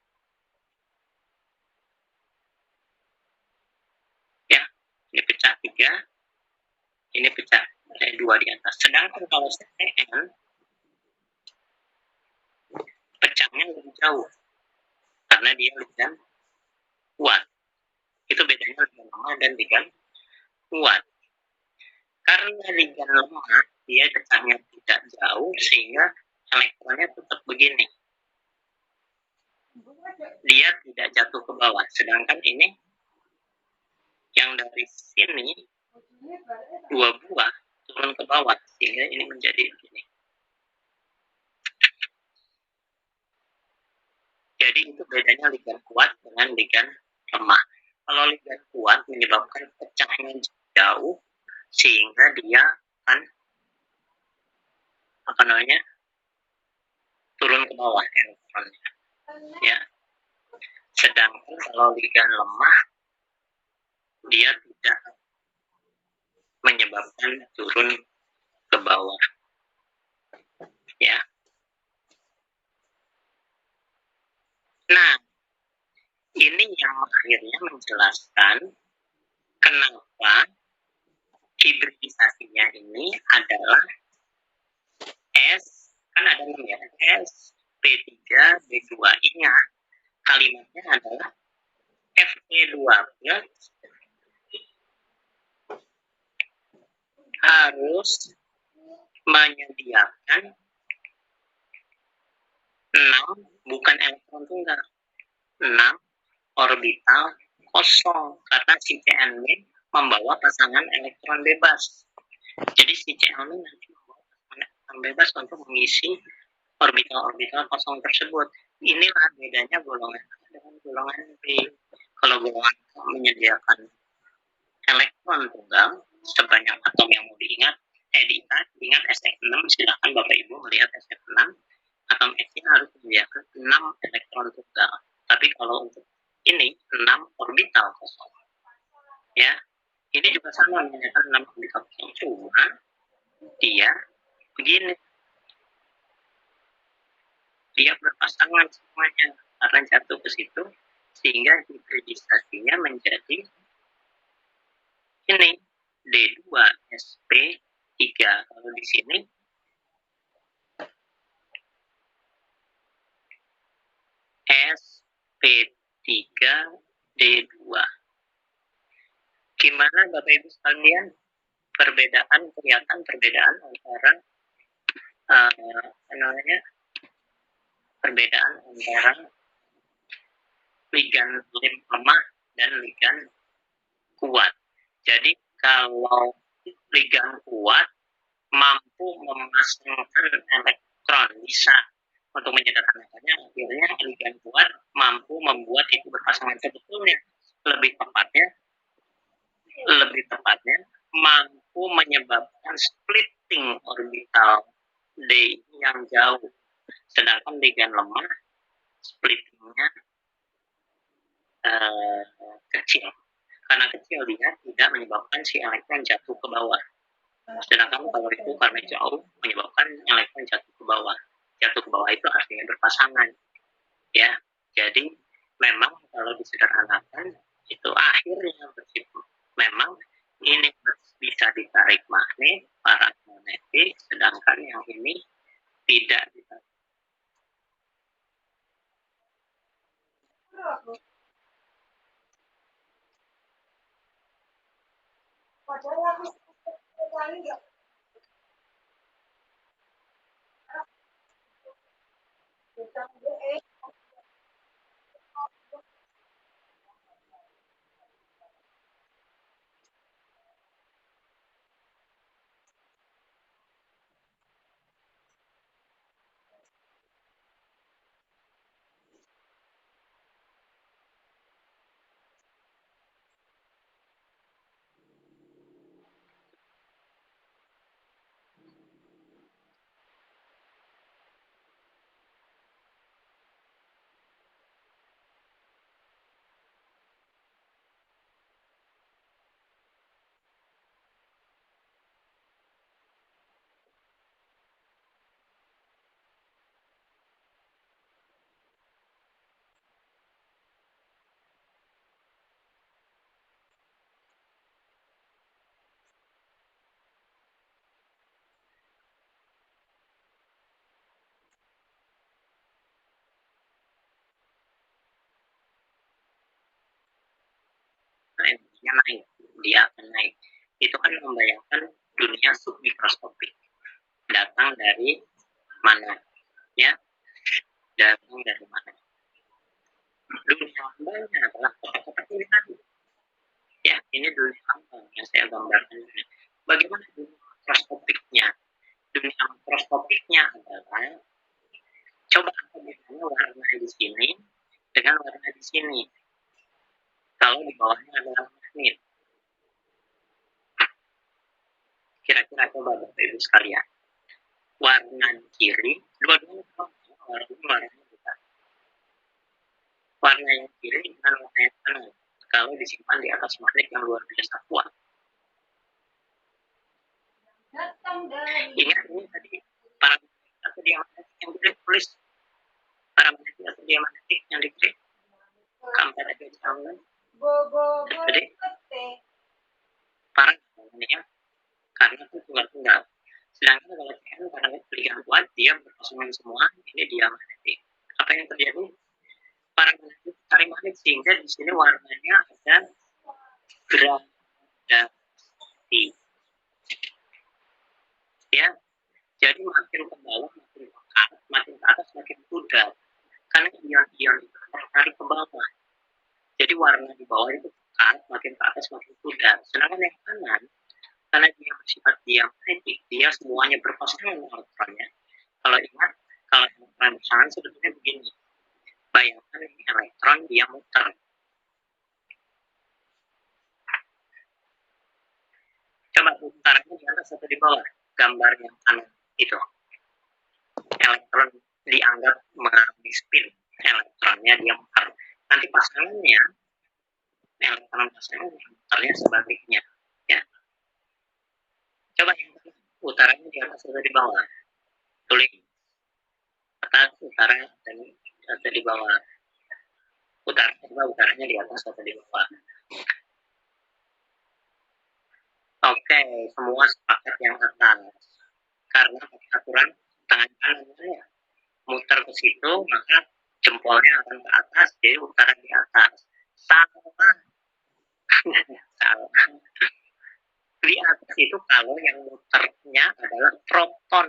Ya, ini pecah 3, ini pecah 2 di atas. Sedangkan kalau CTN, pecahnya lebih jauh. Karena dia ligan kuat. Itu bedanya ligan lemah dan ligan kuat. Karena ligan lemah, dia pecahnya tidak jauh, sehingga elektronnya tetap begini. Dia tidak jatuh ke bawah. Sedangkan ini, yang dari sini, 2 buah turun ke bawah, sehingga ini menjadi begini. Jadi itu bedanya ligan kuat dengan ligan lemah. Kalau ligan kuat menyebabkan pecahnya jauh, sehingga dia akan turun ke bawah elektronnya. Ya. Sedangkan kalau ligan lemah, dia tidak menyebabkan turun ke bawah. Ya. Nah, ini yang akhirnya menjelaskan kenapa hibridisasinya ini adalah S, kan ada ya, S, P3, B2. Ingat, kalimatnya adalah Fe2 plus harus menyediakan 6, bukan elektron tunggal, 6 orbital kosong, karena si Cn membawa pasangan elektron bebas. Jadi si Cl nanti membawa pasangan elektron bebas untuk mengisi orbital-orbital kosong tersebut. Inilah bedanya golongan A dengan golongan B. Kalau golongan A menyediakan elektron tunggal sebanyak atom yang mau diingat, diingat SF6, silahkan Bapak Ibu melihat SF6, atom S harus menyediakan 6 elektron tunggal. Tapi kalau untuk ini 6 orbital kosong. Ya, ini juga sama menyediakan 6 orbital kosong, cuma dia begini. Dia berpasangan semuanya karena jatuh ke situ, sehingga hibridisasinya menjadi ini D2SP3. Kalau di sini SP3D2. Gimana Bapak Ibu sekalian? Kelihatan perbedaan antara perbedaan antara ligan lemah dan ligan kuat. Jadi kalau ligan kuat mampu memasangkan elektron, bisa untuk menyedarkan elektronnya, akhirnya ligan kuat mampu membuat itu berpasangan. Sebetulnya lebih tepatnya mampu menyebabkan splitting orbital D yang jauh. Sedangkan ligan lemah splittingnya kecil. Karena kecil dia tidak menyebabkan si elektron jatuh ke bawah. Sedangkan kalau itu karena jauh menyebabkan elektron jatuh ke bawah. Jatuh ke bawah itu artinya berpasangan. Ya, jadi memang kalau disederhanakan itu akhirnya bersifat memang ini bisa ditarik magnet, paramagnetik, sedangkan yang ini tidak ditarik. energinya naik, dia akan naik. Itu kan membayangkan dunia submikroskopik. Datang dari mana? Ya, datang dari mana? Dunia lambangnya adalah kotak-kotak ini tadi. Ya, ini dunia lambang yang saya gambarkan. Bagaimana dunia mikroskopiknya? Dunia mikroskopiknya adalah coba bagaimana warna di sini dengan warna di sini. Kalau di bawahnya adalah magnet. Kira-kira coba Bapak Ibu sekalian. Warna di kiri, dua-duanya warnanya bukan. Warna yang kiri dengan warna yang kanan. Kalau disimpan di atas magnet yang luar biasa kuat. Ingat ini tadi parametrik atau diamagnetik yang ditulis. Parametrik atau diamagnetik yang diklik. Keempat aja jangan. Jadi parametriknya karena itu tunggal-tunggal. Sedangkan kalau CN karena pilihan kuat dia berpasangan semua, ini diamagnetik. Apa yang terjadi? Parametrik tarik magnet sehingga di sini warnanya ada gradasi. Ya, jadi makin ke bawah makin ke atas makin pudar. Karena ion-ion itu tarik ke bawah. Jadi warna di bawah itu makin ke atas makin pudar. Sedangkan yang kanan, karena dia bersifat diamagnetik, dia semuanya berpasangan elektronnya. Kalau ingat, kalau elektron berpasangan sebetulnya begini. Bayangkan ini elektron dia muter. Coba putarannya di atas atau di bawah? Gambar yang kanan itu. Elektron dianggap mengalami spin. Elektronnya dia muter. Nanti pasangannya, elektron pasangannya muternya sebaliknya. Ya. Coba yang utaranya di atas atau di bawah? Tulis. Atas, utara, dan atau di bawah. Utaranya di atas atau di bawah. Oke, semua sepakat yang atas. Karena aturan tangan kanannya muter ke situ, maka jempolnya akan ke atas, jadi utara di atas. Salah. Salah. Di atas itu kalau yang muternya adalah proton.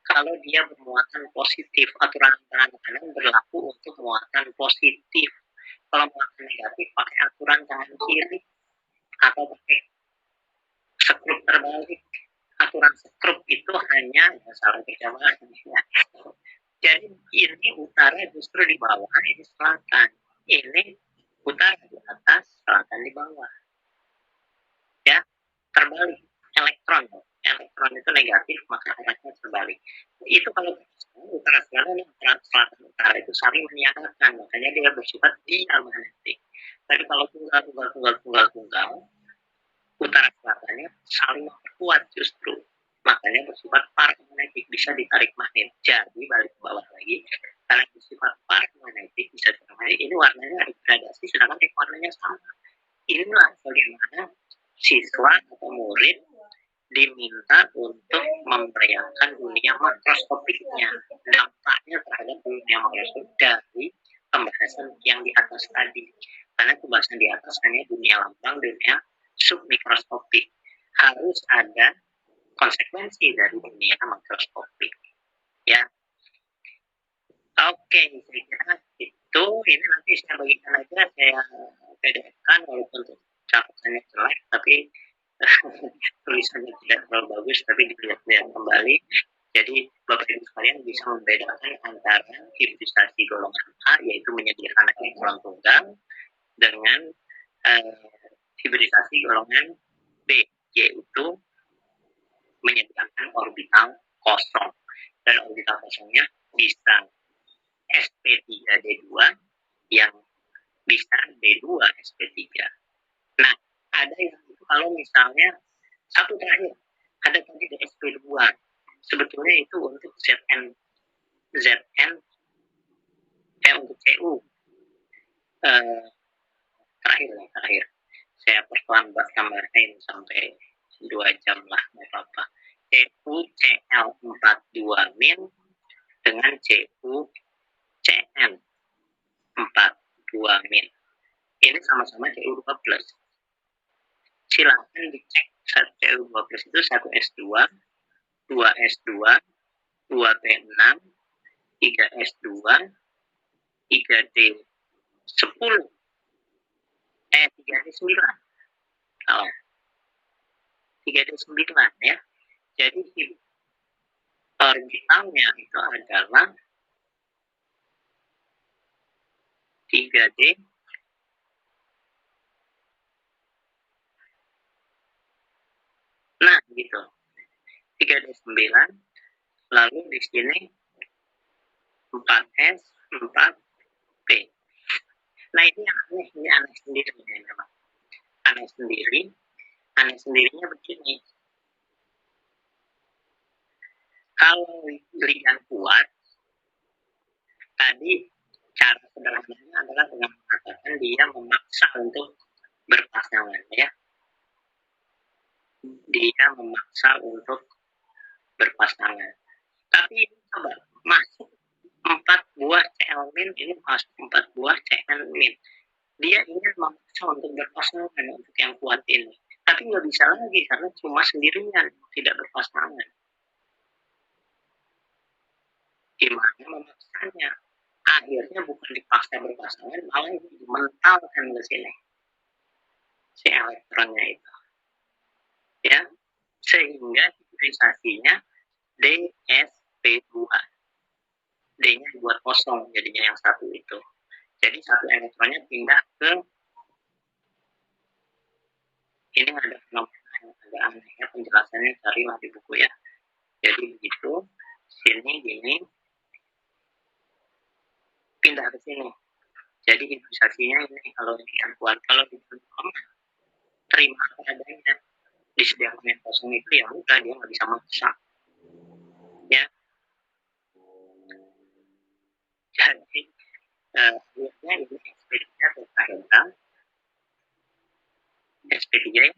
Kalau dia bermuatan positif, aturan tangan kanan berlaku untuk muatan positif. Kalau muatan negatif, pakai aturan tangan kiri atau pakai skrup terbalik. Aturan skrup itu hanya salah berjamaah. Jadi ini utara justru di bawah, ini selatan. Ini utara di atas, selatan di bawah. Ya, terbalik. Elektron itu negatif, maka arahnya terbalik. Itu kalau utara selatan dan selatan utara itu saling menyatakan, makanya dia bersifat diamagnetik. Tapi kalau tunggal, utara selatannya saling memperkuat justru, makanya bersifat paramagnetik, bisa ditarik magnet. Jadi balik ke bawah lagi, karena bersifat paramagnetik bisa ditarik magnet, ini warnanya ada gradasi, sedangkan warnanya sama. Inilah bagaimana siswa atau murid diminta untuk membayangkan dunia makroskopiknya, dampaknya terhadap dunia makroskopik dari pembahasan yang di atas tadi. Karena pembahasan di atas hanya dunia lambang, dunia submikroskopik. Harus ada konsekuensi dari dunia makroskopik. Ya, oke, saya kira itu. Ini nanti saya bagikan aja, saya PDF-kan walaupun catatannya jelek, tapi tulisannya tidak terlalu bagus, tapi dilihat-lihat kembali. Jadi Bapak Ibu sekalian bisa membedakan antara hibridisasi golongan A, yaitu menyediakan elektron tunggal, dengan hibridisasi golongan B, yaitu menyediakan orbital kosong. Dan orbital kosongnya bisa sp3d2 yang bisa d2 sp3. Nah, ada yang itu kalau misalnya satu terakhir, ada tadi sp2. Sebetulnya itu untuk Zn untuk Cu. Terakhir. Saya perlambat gambarnya sampai 2 jam lah, nggak apa-apa. CuCl42- dengan CuCN42-. Ini sama-sama Cu2+. Silahkan dicek Cu2+ itu 1s2, 2s2, 2p6, 3s2, 3d10, 3d9. Oh, 3d9 ya. Jadi orbitalnya itu adalah 3d. Nah, gitu. 3d9, lalu di sini 4s, 4p. Nah, ini aneh sendiri memang. Aneh sendirinya begini. Kalau ligan kuat, tadi cara sederhananya adalah dengan mengatakan dia memaksa untuk berpasangan, ya. Dia memaksa untuk berpasangan. Tapi coba masuk 4 buah Cl- ini masuk 4 buah Cn-. Dia ingin memaksa untuk berpasangan untuk yang kuat ini. Tapi nggak bisa lagi karena cuma sendirian, tidak berpasangan. Gimana memaksanya? Akhirnya bukan dipaksa berpasangan, malah dimentalkan ke sini si elektronnya itu, ya, sehingga hibridisasinya DsP2. D-nya dibuat kosong, jadinya yang satu itu. Jadi satu elektronnya pindah ke, ini ada fenomena yang agak aneh ya, penjelasannya carilah di buku ya. Jadi begitu, sini gini, pindah ke sini. Jadi hibridisasinya ini kalau yang kuat, kalau di lemah, terima adanya, disediakan yang kosong itu ya udah, dia nggak bisa maksa, ya. Jadi akhirnya ini SP3 tetrahedral, SP3,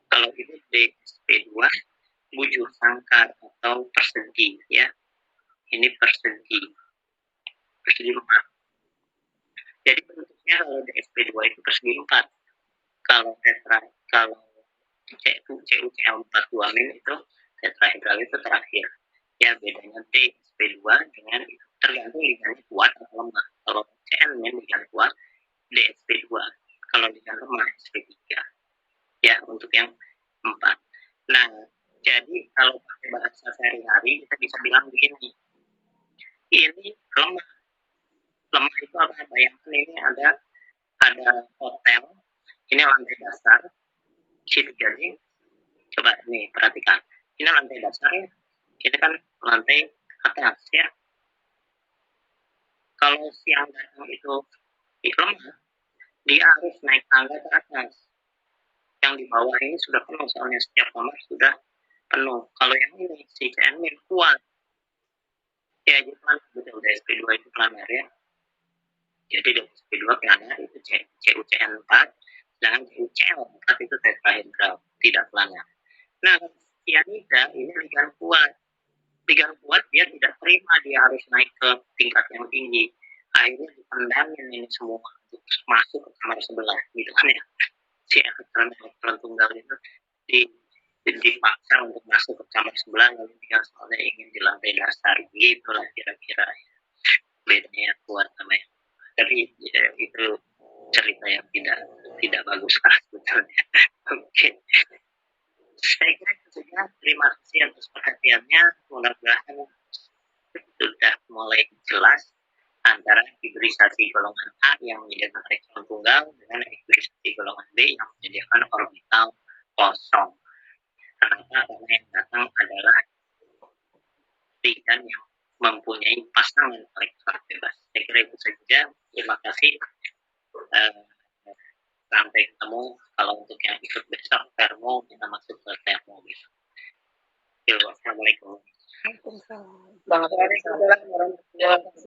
kalau ini DsP2 bujur sangkar atau persegi, ya. Ini persegi 4. Jadi bentuknya kalau DsP2 itu persegi 4. Kalau CuCl42- itu tetrahedral itu terakhir. Ya, bedanya DsP2 dengan itu tergantung ligannya kuat atau lemah. Kalau Cn ligan kuat, DsP2. Kalau ligan lemah, sp3. Ya, untuk yang 4. Nah, jadi kalau pakai bahasa sehari-hari kita bisa bilang begini. Ini lemah. Lemah itu apa? Bayangkan ini ada hotel. Ini lantai dasar. Situ jadi coba nih perhatikan. Ini lantai dasar ya. Ini kan lantai atas ya. Kalau siang datang itu lemah, dia harus naik tangga ke atas. Yang di bawah ini sudah penuh, soalnya setiap kamar sudah penuh. Kalau yang ini si Cn kuat. Ya, jadi kan betul DsP2 itu planar ya. Jadi DsP2 planar itu CuCN4, sedangkan CuCl4 itu tetrahedral, tidak planar. Nah, cyanida ini ligan kuat. Ligan kuat dia tidak terima, dia harus naik ke tingkat yang tinggi. Akhirnya dipendangin ini semua untuk masuk ke kamar sebelah, gitu kan ya. si elektron tunggal itu dipaksa untuk masuk ke kamar sebelah, lalu dia soalnya ingin di lantai dasar gitu lah kira-kira ya. Bedanya kuat sama yang, tapi ya, itu cerita yang tidak bagus lah sebetulnya. Oke, saya kira itu saja. Terima kasih atas perhatiannya. Mudah-mudahan sudah mulai jelas antara hibridisasi golongan A yang menyediakan elektron tunggal dengan hibridisasi golongan B yang menyediakan orbital kosong. Kenapa? Karena yang datang adalah pidan yang mempunyai pasangan elektron bebas. Saya kira itu saja. Terima kasih. Sampai ketemu. Kalau untuk yang ikut besok termo, kita masuk ke termo besok. Assalamualaikum. Waalaikumsalam warahmatullahi wabarakatuh.